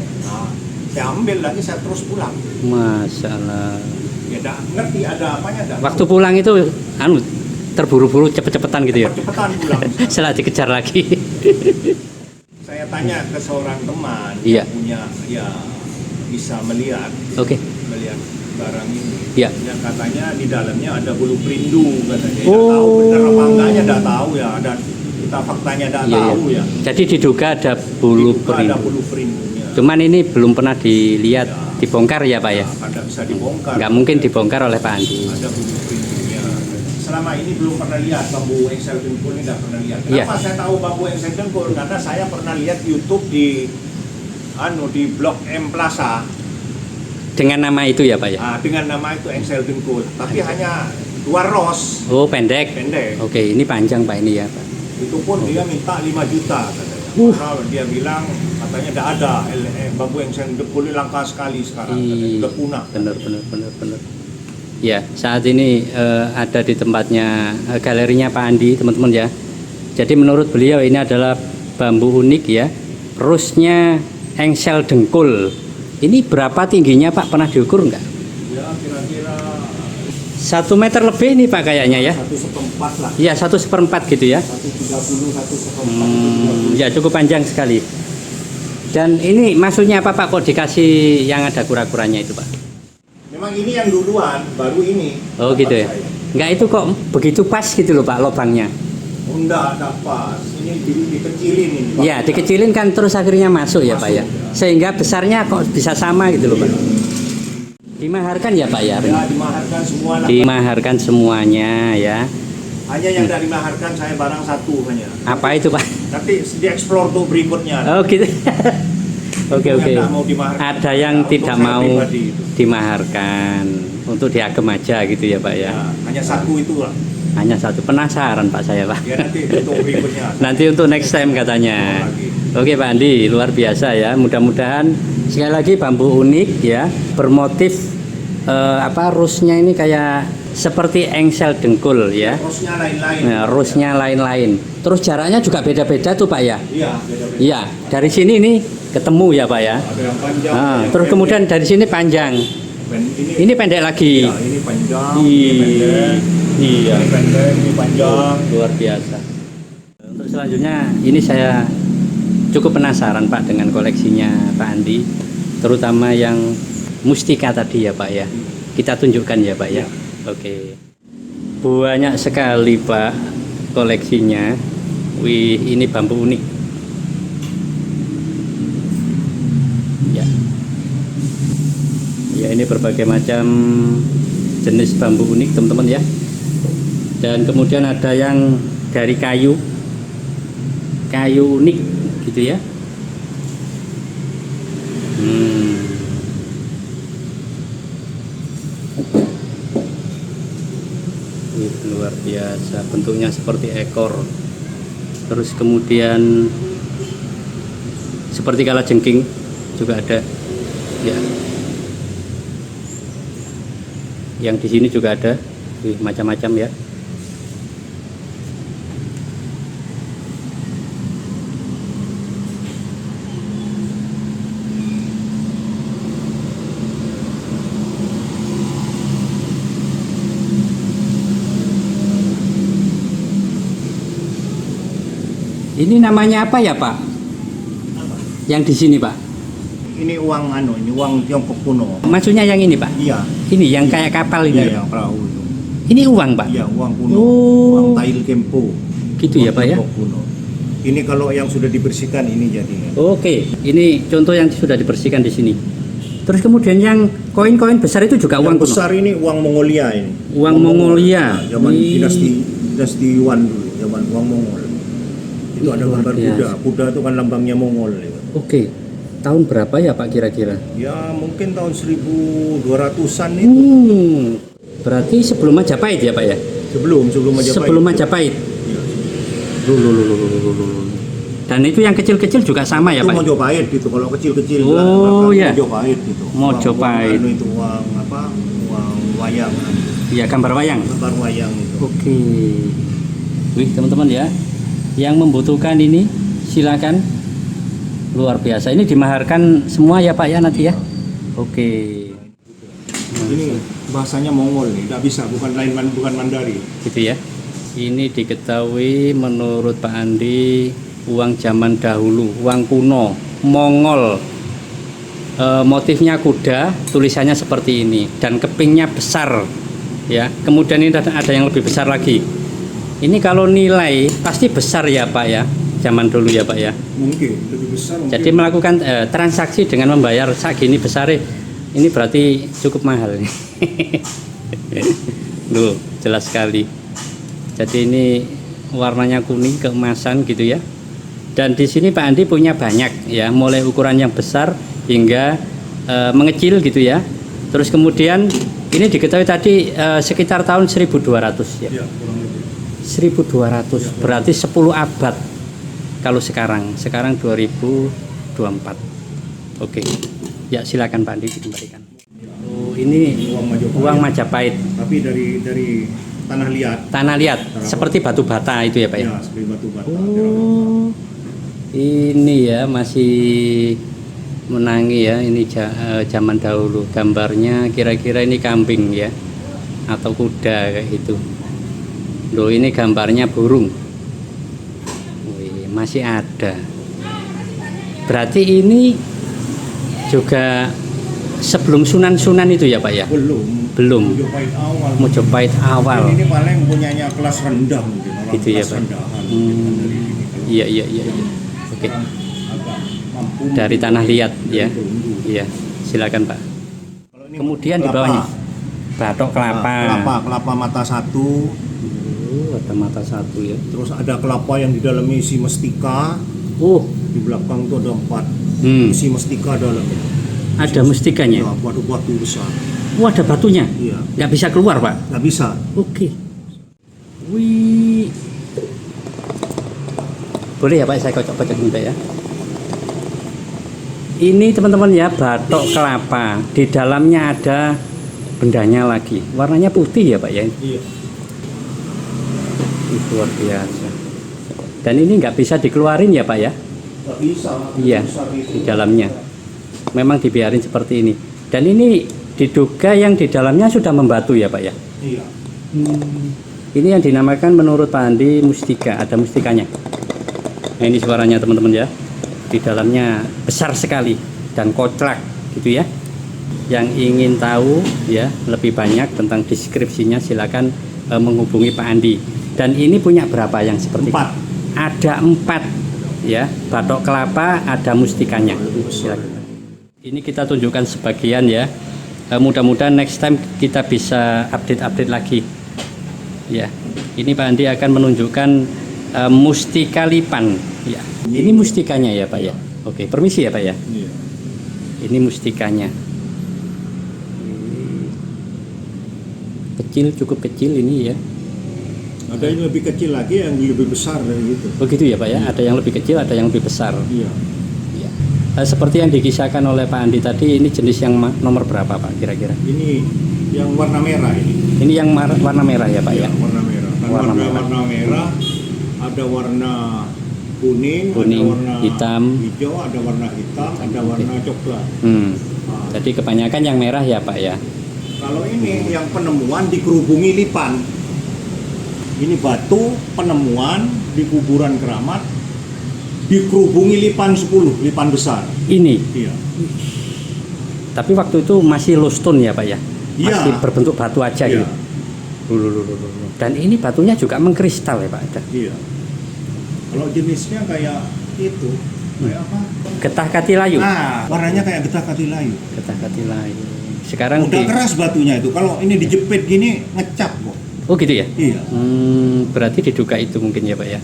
saya ambil lagi, saya terus pulang. Masalah. Ya enggak ngerti ada apanya enggak. Waktu pulang itu terburu-buru cepet-cepetan gitu ya. Cepetan pulang. Setelah dikejar lagi. Saya tanya ke seorang teman Iya. yang punya ya bisa melihat Oke. barang ini. Iya. Yang katanya di dalamnya ada bulu perindu katanya. Oh. Nggak tahu benar apa enggaknya enggak tahu ya, dan kita faktanya enggak Iya, tahu ya. Jadi diduga ada bulu Diduga ada perindu. bulu perindunya. Cuman ini belum pernah dilihat dibongkar ya Pak ya? Kada bisa dibongkar. Nggak mungkin dibongkar oleh Pak Andi. Ada blueprintnya. Selama ini belum pernah lihat bambu engsel dengkul ini, tidak pernah lihat. Kenapa saya tahu bambu engsel dengkul? Karena saya pernah lihat YouTube di Blok M Plaza Dengan nama itu ya Pak ya? dengan nama itu engsel dengkul, tapi hanya 2 ros. Oh pendek. Pendek. Oke, ini panjang Pak ini ya Pak. Itu pun dia minta 5 juta katanya. Karena dia bilang katanya tidak ada bambu engsel dengkul ini langka sekali sekarang, katanya. Udah punah. Benar. Ya, saat ini ada di tempatnya galerinya Pak Andi, teman-teman ya. Jadi menurut beliau ini adalah bambu unik ya. Rusnya engsel dengkul. Ini berapa tingginya Pak? Pernah diukur nggak? Ya kira-kira 1 meter lebih ini Pak kayaknya ya? 1/4 lah. Iya 1/4 gitu ya. 130, 1/4. Ya cukup panjang sekali. Dan ini maksudnya apa Pak? Kok dikasih yang ada kura-kuranya itu Pak? Memang ini yang duluan, baru ini. Oh gitu ya? Enggak, itu kok begitu pas gitu loh Pak lubangnya? Enggak pas. Ini dikecilin ini. Pak. Ya dikecilin kan terus akhirnya masuk ya Pak ya? Masuk, ya. Sehingga besarnya kok bisa sama gitu loh Pak? Dimaharkan ya Pak ya? Ya dimaharkan semua lah. Dimaharkan semuanya ya. Hanya yang dari maharkan saya barang satu hanya. Apa itu Pak? Nanti dieksplor tuh berikutnya. Oh gitu. Oke. Yang nggak mau dimaharkan. Ada yang Untuk tidak saya mau pribadi itu. dimaharkan untuk diagem aja gitu ya Pak ya? Ya, hanya satu itu lah. Hanya satu, penasaran Pak saya Pak. Ya nanti untuk berikutnya. Nanti untuk next time katanya. Oke Pak Andi, luar biasa ya. Mudah-mudahan sekali lagi bambu unik ya, bermotif rusnya ini kayak seperti engsel dengkul ya. Rusnya lain-lain. Nah, rusnya lain-lain. Terus jaraknya juga beda-beda tuh Pak ya. Iya, beda-beda. Iya, dari sini nih ketemu ya Pak ya. Ada yang panjang. Nah, ada yang terus pendek. kemudian dari sini panjang. Ini pendek lagi. Ya, ini panjang, ini pendek. Iya. Ini pendek, ini panjang. Luar biasa. Untuk selanjutnya ini saya cukup penasaran Pak dengan koleksinya Pak Andi, terutama yang mustika tadi ya Pak ya. Kita tunjukkan ya Pak ya. Oke. Banyak sekali Pak koleksinya. Wih, ini bambu unik. Ya. Ya, ini berbagai macam jenis bambu unik teman-teman ya. Dan kemudian ada yang dari kayu unik gitu ya. Luar biasa, bentuknya seperti ekor, terus kemudian seperti kalajengking juga ada ya. Yang di sini juga ada. Wih, macam-macam ya. Ini namanya apa ya Pak? Yang di sini Pak? Ini uang ini uang Tiongkok kuno. Maksudnya yang ini Pak? Iya. Ini yang kayak kapal ini. Iya, yang perahu itu. Ini uang Pak? Iya, uang kuno. Oh. Uang Tail Kempo. Gitu ya Pak ya? Tiongkok kuno. Ini kalau yang sudah dibersihkan ini jadinya. Oke, ini contoh yang sudah dibersihkan di sini. Terus kemudian yang koin-koin besar itu juga uang Yang kuno? besar ini uang Mongolia ini. Uang Mongolia. Nah, zaman Wih. dinasti Yuan dulu, zaman uang Mongol. Itu ada Luar gambar biasa. kuda. Kuda itu kan lambangnya Mongol. Ya. Oke, tahun berapa ya Pak kira-kira? Ya mungkin tahun 1200-an itu. Berarti sebelum Majapahit ya Pak ya? Sebelum Majapahit. Sebelum Majapahit. Iya. Dan itu yang kecil-kecil juga sama ya Itu Pak? Mojopahit gitu. Kalau kecil-kecil Oh, iya. Mojopahit gitu. Mojopahit. Uang itu uang apa? Uang wayang. Iya, gambar wayang. Gambar wayang itu. Oke. Wih, teman-teman ya. Yang membutuhkan ini silakan. Luar biasa. Ini dimaharkan semua ya Pak ya nanti ya? Oke. Ini bahasanya Mongol nih, tidak bisa, bukan Mandarin. Gitu ya. Ini diketahui menurut Pak Andi uang zaman dahulu, uang kuno, Mongol. Motifnya kuda, tulisannya seperti ini dan kepingnya besar ya. Kemudian ini ada yang lebih besar lagi. Ini kalau nilai pasti besar ya Pak ya, zaman dulu ya Pak ya. Mungkin lebih besar. Jadi melakukan transaksi dengan membayar segini besar Ini berarti cukup mahal nih. Loh, jelas sekali. Jadi ini warnanya kuning keemasan gitu ya. Dan di sini Pak Andi punya banyak ya, mulai ukuran yang besar hingga mengecil gitu ya. Terus kemudian ini diketahui tadi sekitar tahun 1200 ya. Iya, kurang lebih. 1200 berarti 10 abad. Kalau sekarang 2024. Oke. Ya silakan Pak Andi dikembalikan. Oh, ini uang Majapahit. Tapi dari tanah liat. Tanah liat seperti batu bata itu ya Pak ya. Ya, seperti batu bata. Oh, ini ya masih menangi ya, ini zaman dahulu. Gambarnya kira-kira ini kambing ya atau kuda kayak gitu. Loh, ini gambarnya burung. Wih, masih ada. Berarti ini juga sebelum Sunan-Sunan itu ya Pak ya? Belum. Majapahit awal. Majapahit awal. Ini paling punyanya kelas rendah mungkin, orang Gitu ya, kelas Pak? rendahan. Dari ini. Kalau Iya. Oke. agak mampu Dari tanah liat ya. perunggu. Iya, silakan Pak. Kalau ini Kemudian di kelapa. bawahnya batok kelapa. Kelapa mata satu. Ada mata satu ya. Terus ada kelapa yang di dalam isi mestika. Di belakang itu ada 4 isi mestika dalamnya. Ada mustikanya. Ya, batu-batu besar. Ada batunya. Iya, Nggak bisa keluar Pak. nggak bisa. Oke. Wih. Boleh ya Pak, saya kocok-kocok juga ya. Ini teman-teman ya, batok kelapa. Di dalamnya ada bendanya lagi. Warnanya putih ya Pak ya. Iya. Itu luar biasa. Dan ini nggak bisa dikeluarin ya Pak ya. Nggak bisa. Iya, Besar itu. di dalamnya. Memang dibiarin seperti ini. Dan ini diduga yang di dalamnya sudah membatu ya Pak ya. Iya. Ini yang dinamakan menurut Pak Andi mustika, ada mustikanya. Nah, ini suaranya teman-teman ya. Di dalamnya besar sekali dan koclak gitu ya. Yang ingin tahu ya lebih banyak tentang deskripsinya silakan menghubungi Pak Andi. Dan ini punya berapa yang seperti 4. Ada 4 ya, batok kelapa, ada mustikanya. Silakan. Ini kita tunjukkan sebagian ya. Mudah-mudahan next time kita bisa update-update lagi. Ya, ini Pak Andi akan menunjukkan mustika lipan. Ya, ini mustikanya ya Pak ya. Oke, permisi ya Pak ya. Iya. Ini mustikanya. Kecil, cukup kecil ini ya. Ada yang lebih kecil lagi, yang lebih besar dari itu. Begitu ya Pak ya. Ada yang lebih kecil, ada yang lebih besar. Iya. Ya. Seperti yang dikisahkan oleh Pak Andi tadi, ini jenis yang nomor berapa Pak kira-kira? Ini yang warna merah ini. Ini yang warna merah ya Pak ya. Warna merah. Dan Warna warna merah, ada warna kuning, Kuning, ada warna hitam. hijau, ada warna hitam, ada warna coklat. Hmm. Nah, Jadi kebanyakan yang merah ya Pak ya. kalau ini yang penemuan dikerubungi lipan. Ini batu penemuan di kuburan Keramat dikerubungi lipan 10, lipan besar. Ini. Iya. Tapi waktu itu masih low stone ya Pak ya. Iya. Masih berbentuk batu aja Iya. gitu. Dulu. Dan ini batunya juga mengkristal ya Pak. Ada. Iya. Kalau jenisnya kayak itu, kayak apa? Getah katilayu. Nah, warnanya kayak getah katilayu. Getah katilayu. Sekarang Udah keras batunya itu. Kalau ini dijepit gini ngecap kok. Oh gitu ya. Iya. Berarti diduga itu mungkin ya Pak ya.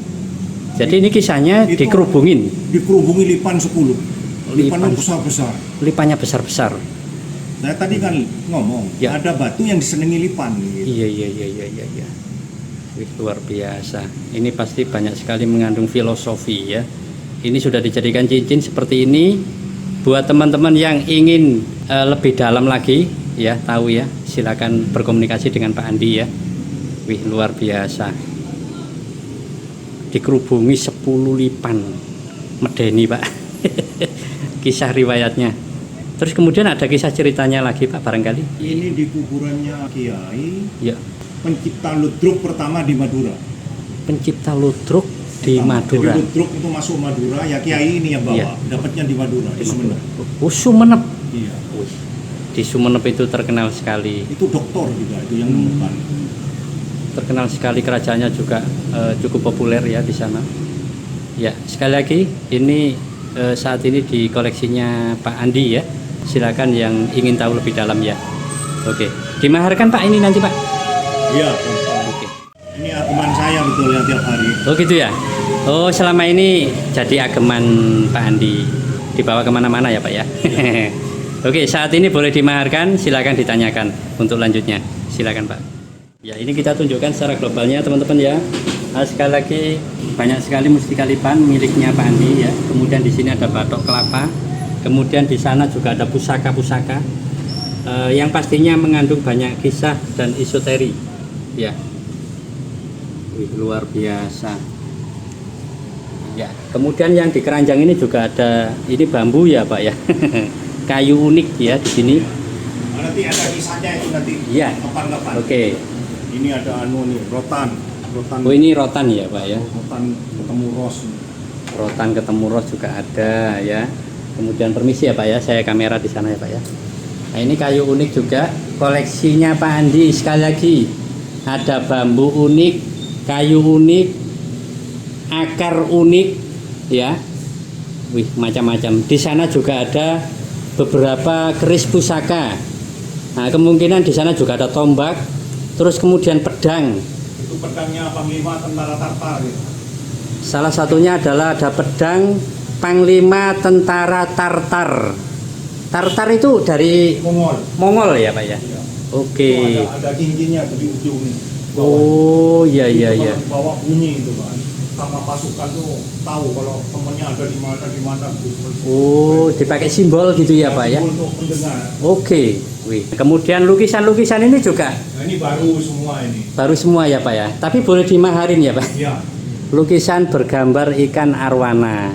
Jadi ini kisahnya Itu- dikerubungin. Dikerubungi lipan 10. Lipannya Lipan. besar-besar. Lipannya besar-besar. Saya tadi kan ngomong, Ya. ada batu yang disenengi lipan gitu. Iya. Wih, luar biasa. Ini pasti banyak sekali mengandung filosofi ya. Ini sudah dijadikan cincin seperti ini. Buat teman-teman yang ingin lebih dalam lagi ya, tahu ya, silakan berkomunikasi dengan Pak Andi ya. Wih, luar biasa. Dikerubungi 10 lipan. Medeni Pak. Kisah riwayatnya. Terus kemudian ada kisah ceritanya lagi Pak barangkali. Ini di kuburannya Kiai Ya, pencipta ludruk pertama di Madura. pencipta ludruk di Pertama. Madura. Jadi ludruk itu masuk Madura, ya Kiai ini yang bawa. Iya. Dapatnya di Madura, di Sumeneb. Oh, Sumeneb. Iya. Di Sumeneb itu terkenal sekali. Itu doktor juga itu yang nemukan. Terkenal sekali, kerajaannya juga cukup populer ya di sana. Ya, sekali lagi ini saat ini di koleksinya Pak Andi ya. Silakan yang ingin tahu lebih dalam ya. Oke, dimaharkan Pak ini nanti Pak? Iya, Pak. Oke. Ini ageman saya betul ya tiap hari. Oh gitu ya? Oh selama ini jadi ageman Pak Andi, dibawa kemana-mana ya Pak ya? Oke, saat ini boleh dimaharkan, silakan ditanyakan untuk lanjutnya. Silakan Pak. Ya ini kita tunjukkan secara globalnya teman-teman ya. Nah, sekali lagi banyak sekali mustika lipan miliknya Pak Andi ya. Kemudian di sini ada batok kelapa. Kemudian di sana juga ada pusaka-pusaka yang pastinya mengandung banyak kisah dan esoteri. Ya, wih, luar biasa. Ya, kemudian yang di keranjang ini juga ada ini bambu ya Pak ya. Kayu unik ya di sini. Nanti ada kisahnya itu nanti. Iya. Kapan-kapan. Oke. Ini ada nih rotan. Oh ini rotan ya Pak ya. Rotan ketemu ros. Rotan ketemu ros juga ada ya. Kemudian permisi ya Pak ya, saya kamera di sana ya Pak ya. Nah ini kayu unik juga, koleksinya Pak Andi. Sekali lagi ada bambu unik, kayu unik, akar unik ya. Wih macam-macam. Di sana juga ada beberapa keris pusaka. Nah kemungkinan di sana juga ada tombak, terus kemudian pedang. Itu pedangnya Panglima Tentara Tartar gitu. Salah satunya adalah ada pedang Panglima Tentara Tartar. Tartar itu dari Mongol ya Pak ya? Iya. Oke. Itu ada cincinnya di ujung nih. Oh iya iya iya. Bawa bunyi itu kan. Sama pasukan tuh tahu kalau temennya ada di mana gitu. Oh dipakai simbol gitu ya Pak ya? Untuk pendengar. Oke. Wih. Kemudian lukisan-lukisan ini juga Nah, ini baru semua ini. baru semua ya Pak ya? Tapi boleh dimaharin ya Pak? Iya. Lukisan bergambar ikan arwana.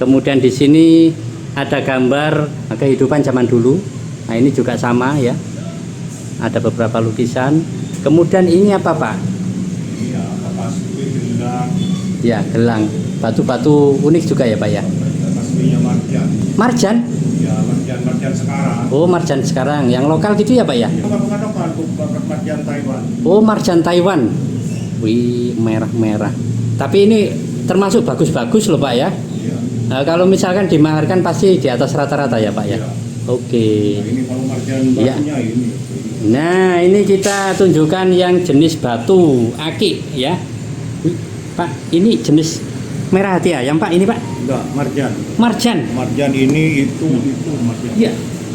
Kemudian di sini ada gambar kehidupan zaman dulu. Nah ini juga sama ya. Ada beberapa lukisan. Kemudian ini apa Pak? Iya, atas gelang. Ya gelang. Batu-batu unik juga ya Pak ya. Aslinya marjan. Marjan? Ya, marjan sekarang. Oh marjan sekarang. Yang lokal gitu ya Pak ya? Bukan marjan Taiwan. Oh marjan Taiwan. Wih merah-merah. Tapi ini termasuk bagus-bagus loh Pak ya. Iya. Nah, kalau misalkan dimaharkan pasti di atas rata-rata ya Pak ya. Iya. Oke. Nah, ini kalau marjan Iya. batunya ini. Nah ini kita tunjukkan yang jenis batu aki ya. Pak ini jenis merah hati ya. Yang Pak ini Pak Enggak, marjan. marjan. Marjan ini itu marjan. Iya.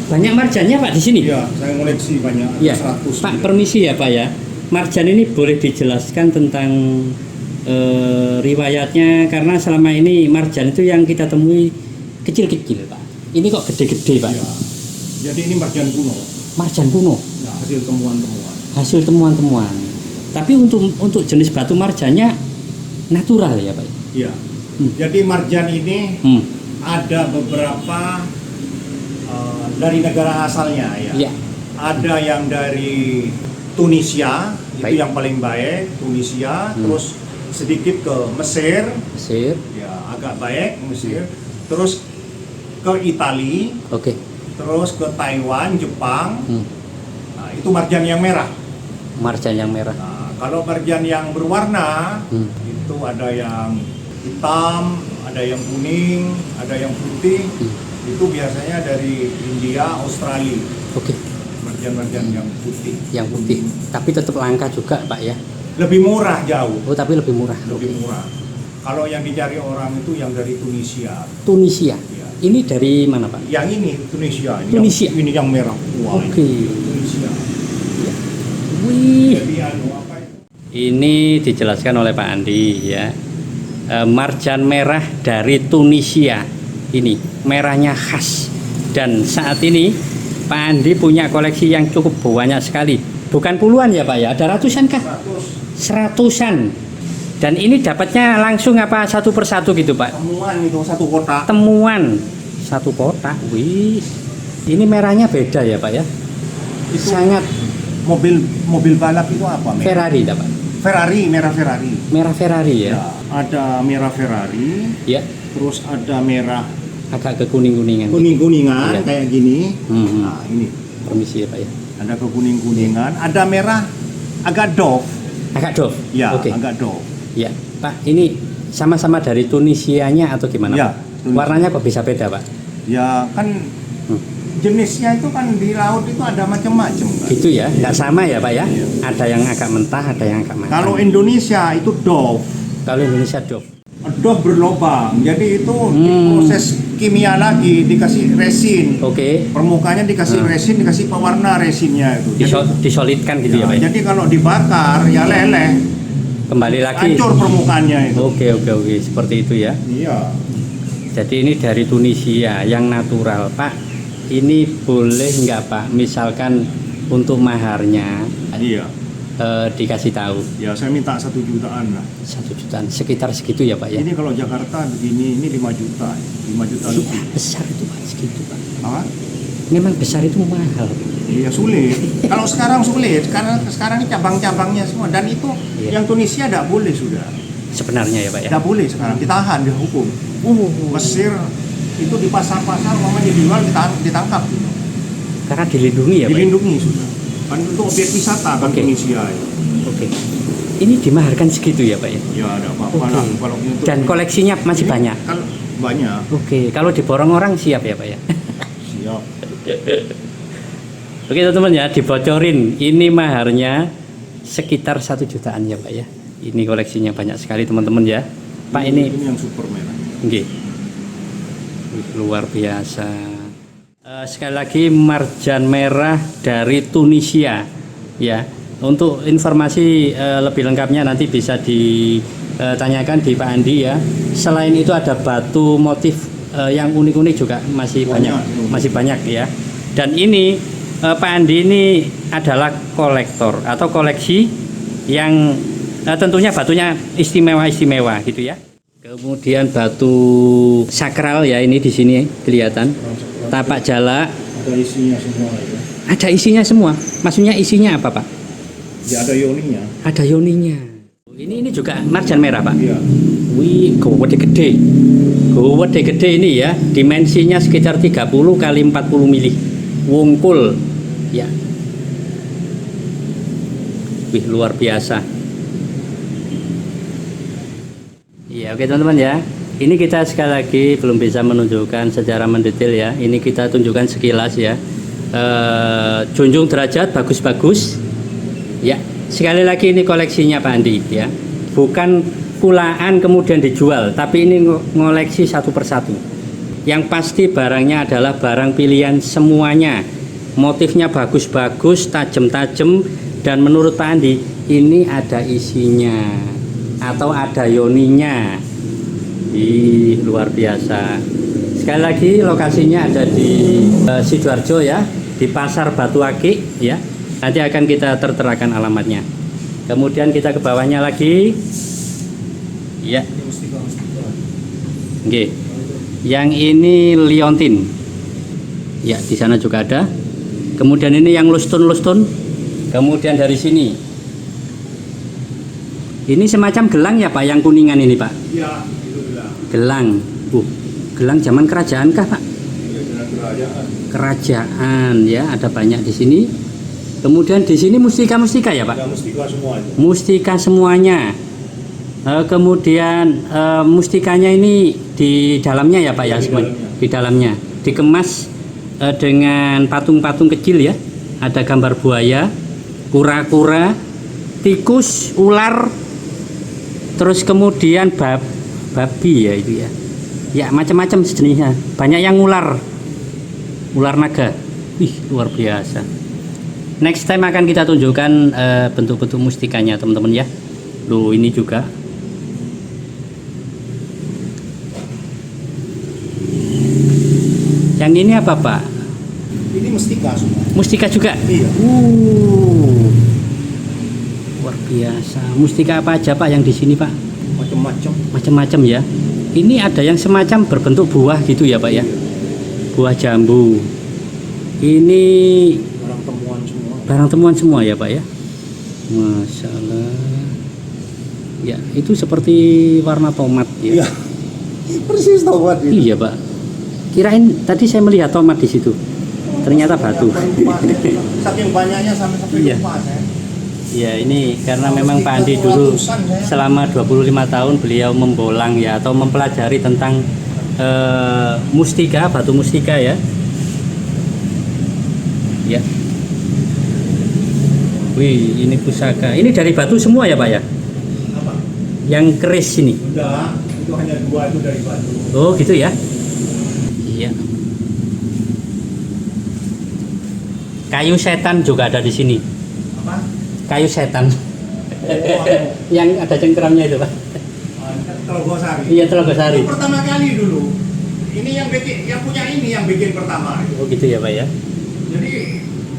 Banyak marjannya Pak di sini. Iya, saya ngoleksi banyak. Ada Iya. 100. Pak permisi ya Pak ya. Marjan ini boleh dijelaskan tentang riwayatnya, karena selama ini marjan itu yang kita temui kecil-kecil Pak. Ini kok gede-gede Pak. Iya. Jadi ini marjan kuno. Marjan kuno. Nah, hasil temuan-temuan. Hasil temuan-temuan. Tapi untuk jenis batu marjannya natural ya Pak. Iya. Jadi marjan ini ada beberapa dari negara asalnya ya. Iya. Ada yang dari Tunisia, itu Baik. yang paling baik, Tunisia, terus sedikit ke Mesir, Mesir. ya agak baik Mesir, terus ke Itali, Oke. terus ke Taiwan, Jepang. Nah, itu marjan yang merah. Marjan yang merah. Nah, kalau marjan yang berwarna, itu ada yang hitam, ada yang kuning, ada yang putih. Itu biasanya dari India, Australia. Oke. Marjan-marjan yang putih. Yang putih. Tapi tetap langka juga Pak ya. Lebih murah jauh. Oh tapi lebih murah. Lebih murah. Kalau yang dicari orang itu yang dari Tunisia. Tunisia. Ya. Ini dari mana Pak? Yang ini Tunisia. Tunisia. Ini yang merah. Wah, Oke. ini Tunisia. Wih. Jadi apa itu? Ini dijelaskan oleh Pak Andi ya. Marjan merah dari Tunisia. Ini merahnya khas. Dan saat ini Pak Andi punya koleksi yang cukup banyak sekali. Bukan puluhan ya Pak ya? Ada ratusan kah? 100-an. Dan ini dapatnya langsung apa satu persatu gitu Pak? Temuan itu satu kotak. Temuan satu kotak. Wih. Ini merahnya beda ya Pak ya? Itu Sangat mobil balap itu apa? Merah? Ferrari Pak. Ferrari, merah Ferrari. Merah Ferrari ya. Ya, ada merah Ferrari, Ya. terus ada merah Agak ke kuning-kuningan. kuning-kuningan Iya. kayak gini. Mhm. Nah, ini Permisi ya Pak ya. ada ke kuning-kuningan, ada merah agak doff. Agak doff. Ya, Oke. agak doff. Ya, Pak, ini sama-sama dari Tunisianya atau gimana? Ya, Pak? Tunisia. Warnanya kok bisa beda, Pak? Ya kan jenisnya itu kan di laut itu ada macam-macam kan? Gitu ya, nggak sama ya Pak ya? Ada yang agak mentah, ada yang agak matang. Kalau Indonesia itu dove. Kalau Indonesia dove. Dove berlobang, jadi itu diproses kimia lagi, dikasih resin. Oke. Permukaannya dikasih resin, dikasih pewarna resinnya itu. Disolidkan gitu ya Pak ya? Jadi kalau dibakar ya leleh, Kembali lagi. hancur permukaannya itu. Oke, seperti itu ya. Iya. Jadi ini dari Tunisia yang natural Pak. Ini boleh nggak Pak? Misalkan untuk maharnya Iya. dikasih tahu. Ya saya minta 1 jutaan lah. 1 jutaan, sekitar segitu ya Pak ya? Ini kalau Jakarta begini, ini 5 juta. 5 juta Iya, lebih. besar itu Pak, segitu Pak. Apa? Memang besar itu mahal. Iya sulit. Kalau sekarang sulit, sekarang ini cabang-cabangnya semua. Dan itu Iya. yang Tunisia tidak boleh sudah. Sebenarnya ya Pak ya? Tidak boleh sekarang, ditahan, dihukum. Mesir itu di pasar-pasar mamanya dijual, ditangkap. Gitu. Karena dilindungi ya Pak? Dilindungi sudah. Kan itu objek wisata kan Oke. Tunisia. Oke. Ini dimaharkan segitu ya Pak ya? Ya ada apa-apa Oke. lah. Kalau untuk Dan koleksinya masih ini banyak? Kan banyak. Oke, kalau diborong orang siap ya Pak ya? Siap. Oke teman-teman ya, dibocorin. Ini maharnya sekitar 1 jutaan ya Pak ya. Ini koleksinya banyak sekali teman-teman ya. Pak ini yang super merah. Nggih. Wih, luar biasa. Sekali lagi marjan merah dari Tunisia ya. Untuk informasi lebih lengkapnya nanti bisa ditanyakan di Pak Andi ya. Selain itu ada batu motif yang unik-unik juga masih banyak ya. Dan ini Pak Andi ini adalah kolektor atau koleksi yang tentunya batunya istimewa gitu ya. Kemudian batu sakral ya, ini di sini kelihatan. Tapak jala. Ada isinya semua itu. Ada isinya semua. Maksudnya isinya apa Pak? Ya ada ioninya. Ada ioninya. Ini juga marjan merah Pak. Iya. Wih, gede-gede. Gede ini ya. Dimensinya sekitar 30 kali 40 mili. Wungkul. Ya. Wih, luar biasa. Iya, oke teman-teman ya. Ini kita sekali lagi belum bisa menunjukkan secara mendetail ya. Ini kita tunjukkan sekilas ya. Junjung derajat bagus-bagus. Ya, sekali lagi ini koleksinya Pak Andi ya. Bukan pulaan kemudian dijual, tapi ini ngoleksi satu persatu. Yang pasti barangnya adalah barang pilihan semuanya. Motifnya bagus-bagus, tajam-tajam, dan menurut Pak Andi ini ada isinya atau ada ioninya. Ih, luar biasa. Sekali lagi lokasinya ada di Sidoarjo ya, di Pasar Batu Akik ya. Nanti akan kita terterakan alamatnya. Kemudian kita ke bawahnya lagi. Ya. Oke. Yang ini liontin. Ya, di sana juga ada. Kemudian ini yang lustun. Kemudian dari sini. Ini semacam gelang ya Pak, yang kuningan ini Pak. Iya, itu gelang. Gelang. Gelang zaman kerajaan kah Pak? Ya, gelang kerajaan. Kerajaan ya, ada banyak di sini. Kemudian di sini mustika ya Pak? Ya, mustika semua itu. Mustika semuanya. Kemudian mustikanya ini di dalamnya ya Pak ya, semua di dalamnya. Dikemas dengan patung-patung kecil ya. Ada gambar buaya, kura-kura, tikus, ular, terus kemudian babi ya itu ya. Ya macam-macam sejenisnya. Banyak yang ular naga. Wih, luar biasa. Next time akan kita tunjukkan bentuk-bentuk mustikanya teman-teman ya. Loh, ini juga. Yang ini apa Pak? Ini mustika semua. Mustika juga? Iya. Luar biasa. Mustika apa aja Pak yang di sini Pak? Macam-macam. Macam-macam ya. Ini ada yang semacam berbentuk buah gitu ya Pak ya? Buah jambu. Ini Barang temuan semua. barang temuan semua ya Pak ya? Masya Allah. Ya, itu seperti warna tomat ya. Iya. Persis tomat itu. Iya Pak. Kirain tadi saya melihat tomat di situ. Ternyata batu. Saking banyaknya sampai Iya. lupa saya. Ya, ini karena memang Pak Andi dulu selama 25 tahun beliau membolang ya atau mempelajari tentang mustika, batu mustika ya. Ya. Wih, ini pusaka. Ini dari batu semua ya Pak ya? Apa? Yang keris ini. Enggak, itu hanya 2 itu dari batu. Oh gitu ya? Iya. Kayu setan juga ada di sini. Apa? Kayu setan. Oh, Yang ada cengkeramnya itu Pak. Telogosari. Iya, Telogosari. Itu pertama kali dulu. Ini yang punya ini yang bikin pertama. Oh gitu ya Pak ya? Jadi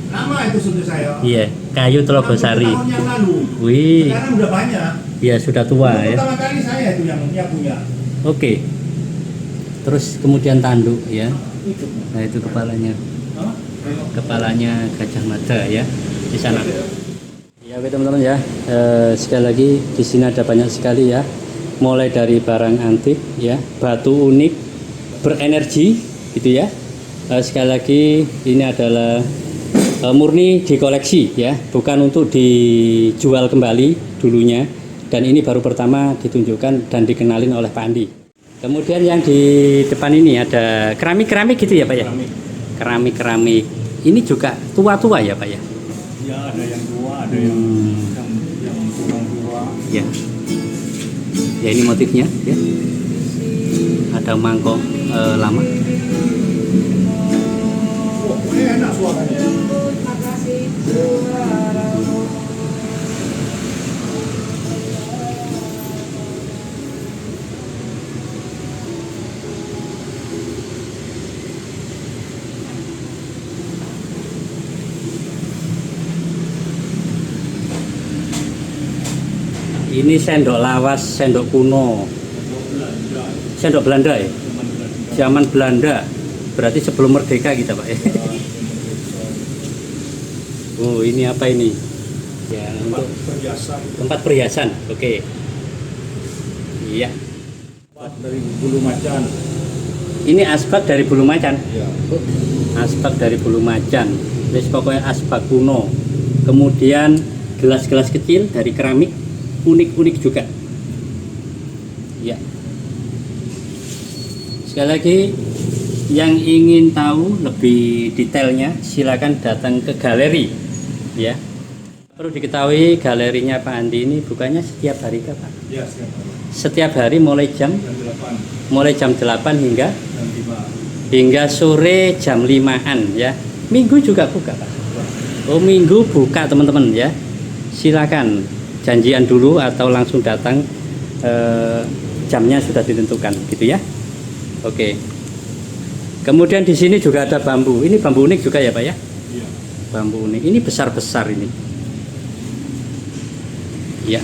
lama itu sudah saya. Iya, kayu Telogosari. 60 tahun yang lalu. Wih, Sekarang udah banyak. iya sudah tua Itu ya. pertama kali saya itu yang punya. Oke. Terus kemudian tanduk ya. Itu. Nah itu kepalanya. Hah? Kepalanya Gajah Mada ya di sana. Ya oke teman-teman ya. Sekali lagi di sini ada banyak sekali ya. Mulai dari barang antik ya, batu unik, berenergi gitu ya. Sekali lagi ini adalah murni dikoleksi ya, bukan untuk dijual kembali dulunya. Dan ini baru pertama ditunjukkan dan dikenalin oleh Pak Andi. Kemudian yang di depan ini ada keramik-keramik gitu ya Pak ya? Keramik-keramik. Ini juga tua-tua ya Pak ya? Ya ada yang tua, ada yang kurang tua. Ya. Ya ini motifnya ya. Ada mangkok lama. Oh, ini enak suaranya. Ini sendok lawas, sendok kuno. Sendok Belanda ya? Zaman Belanda. Berarti sebelum merdeka kita Pak ya. Oh, ini apa ini? Ya, untuk Perhiasan tempat perhiasan. Oke. Iya. dari bulu macan. Ini asbak dari bulu macan. Ya. Asbak dari bulu macan. Wis pokoknya asbak kuno. Kemudian gelas-gelas kecil dari keramik, unik-unik juga. Ya. Sekali lagi yang ingin tahu lebih detailnya silakan datang ke galeri ya. Perlu diketahui galerinya Pak Andi ini bukannya setiap hari Kak Pak? Ya, siap. Setiap hari mulai jam 8 hingga Dan 5. hingga sore jam 5-an ya. Minggu juga buka Pak. Oh, Minggu buka teman-teman ya. Silakan janjian dulu atau langsung datang, jamnya sudah ditentukan gitu ya. Oke. Kemudian di sini juga ada bambu. Ini bambu unik juga ya Pak ya? Iya. Bambu unik. Ini besar-besar ini. Ya.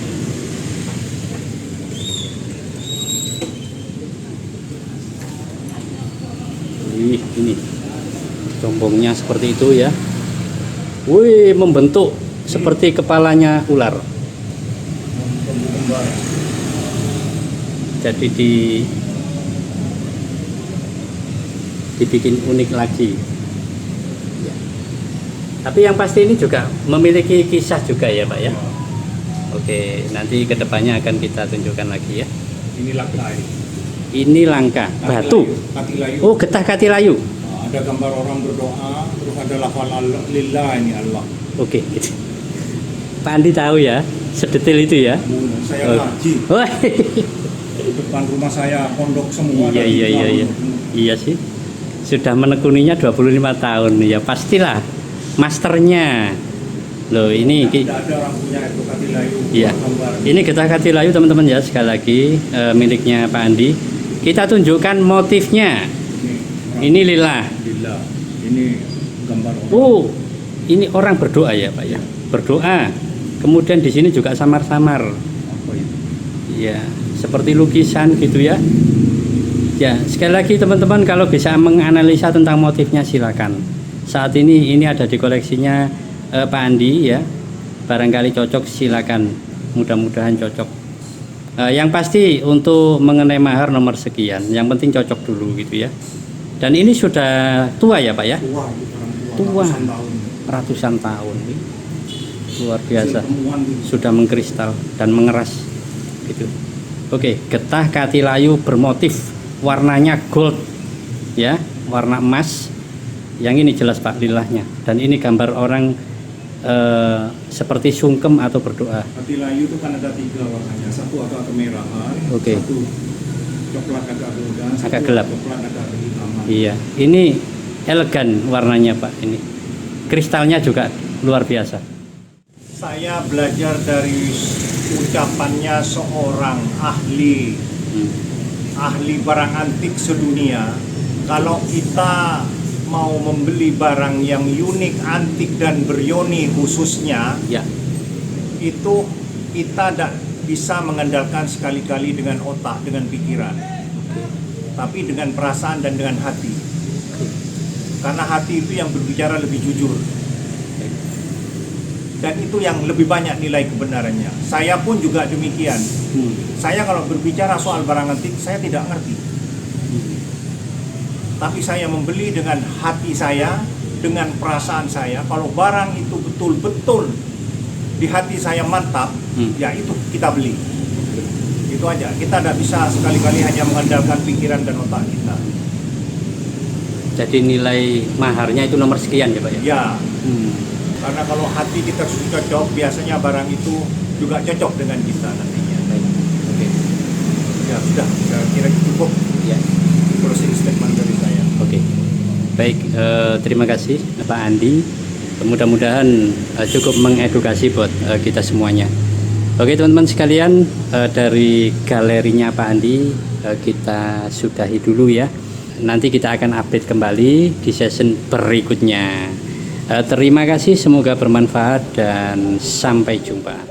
Ini combongnya seperti itu ya. Wih, membentuk seperti kepalanya ular. Jadi dibikin unik lagi ya. Tapi yang pasti ini juga memiliki kisah juga ya Pak ya. Oke, nanti kedepannya akan kita tunjukkan lagi ya. Ini langka. Ini langka batu. Kati layu. Oh, getah kati layu. Nah, ada gambar orang berdoa, terus ada lafal Allah, lillah ini Allah. Oke, gitu. Pak Andi tahu ya, sedetail itu ya. Saya Oh. ngaji. Wah. Depan rumah saya pondok semua. Iya, ada iya, iya, iya. Iya sih. Sudah menekuninya 25 tahun ya, pastilah masternya. Loh, ini Tidak ada orang punya itu kati layu. iya. Gambar. Ini getah kati layu teman-teman ya, sekali lagi miliknya Pak Andi. Kita tunjukkan motifnya. Ini lillah. Lillah. Ini gambar orang. Oh, ini orang berdoa ya Pak ya. Berdoa. Kemudian di sini juga samar-samar. Apa itu? Ya, seperti lukisan gitu ya. Ya, sekali lagi teman-teman kalau bisa menganalisa tentang motifnya silakan. Saat ini ada di koleksinya Pak Andi ya. Barangkali cocok silakan. Mudah-mudahan cocok. Yang pasti untuk mengenai mahar nomor sekian. Yang penting cocok dulu gitu ya. Dan ini sudah tua ya Pak ya? Tua, itu orang Tua. ratusan tahun. Ratusan tahun. Luar biasa. Temuan gitu. Sudah mengkristal dan mengeras gitu. Oke, getah kati layu bermotif warnanya gold ya, warna emas. Yang ini jelas Pak lilahnya. Dan ini gambar orang seperti sungkem atau berdoa. Hati layu itu kan ada 3 warnanya. Satu agak kemerahan, Oke. satu coklat agak muda, satu Agak gelap. coklat agak kehitaman. Iya, ini elegan warnanya Pak ini. Kristalnya juga luar biasa. Saya belajar dari ucapannya seorang ahli barang antik sedunia. Kalau kita mau membeli barang yang unik, antik dan berioni khususnya, Ya. itu kita tidak bisa mengandalkan sekali-kali dengan otak, dengan pikiran, tapi dengan perasaan dan dengan hati. Karena hati itu yang berbicara lebih jujur. Dan itu yang lebih banyak nilai kebenarannya. Saya pun juga demikian. Saya kalau berbicara soal barang antik, saya tidak ngerti. Tapi saya membeli dengan hati saya, dengan perasaan saya. Kalau barang itu betul-betul di hati saya mantap, ya itu kita beli. Itu aja. Kita tidak bisa sekali-kali hanya mengandalkan pikiran dan otak kita. Jadi nilai maharnya itu nomor sekian ya Pak ya? Ya, karena kalau hati kita sudah cocok, biasanya barang itu juga cocok dengan kita nantinya. Baik. Oke. Ya sudah, saya kira cukup Ya. closing statement dari saya. Oke. Baik, terima kasih Pak Andi. Mudah-mudahan cukup mengedukasi buat kita semuanya. Oke teman-teman sekalian, dari galerinya Pak Andi kita sudahi dulu ya. Nanti kita akan update kembali di season berikutnya. Terima kasih, semoga bermanfaat dan sampai jumpa.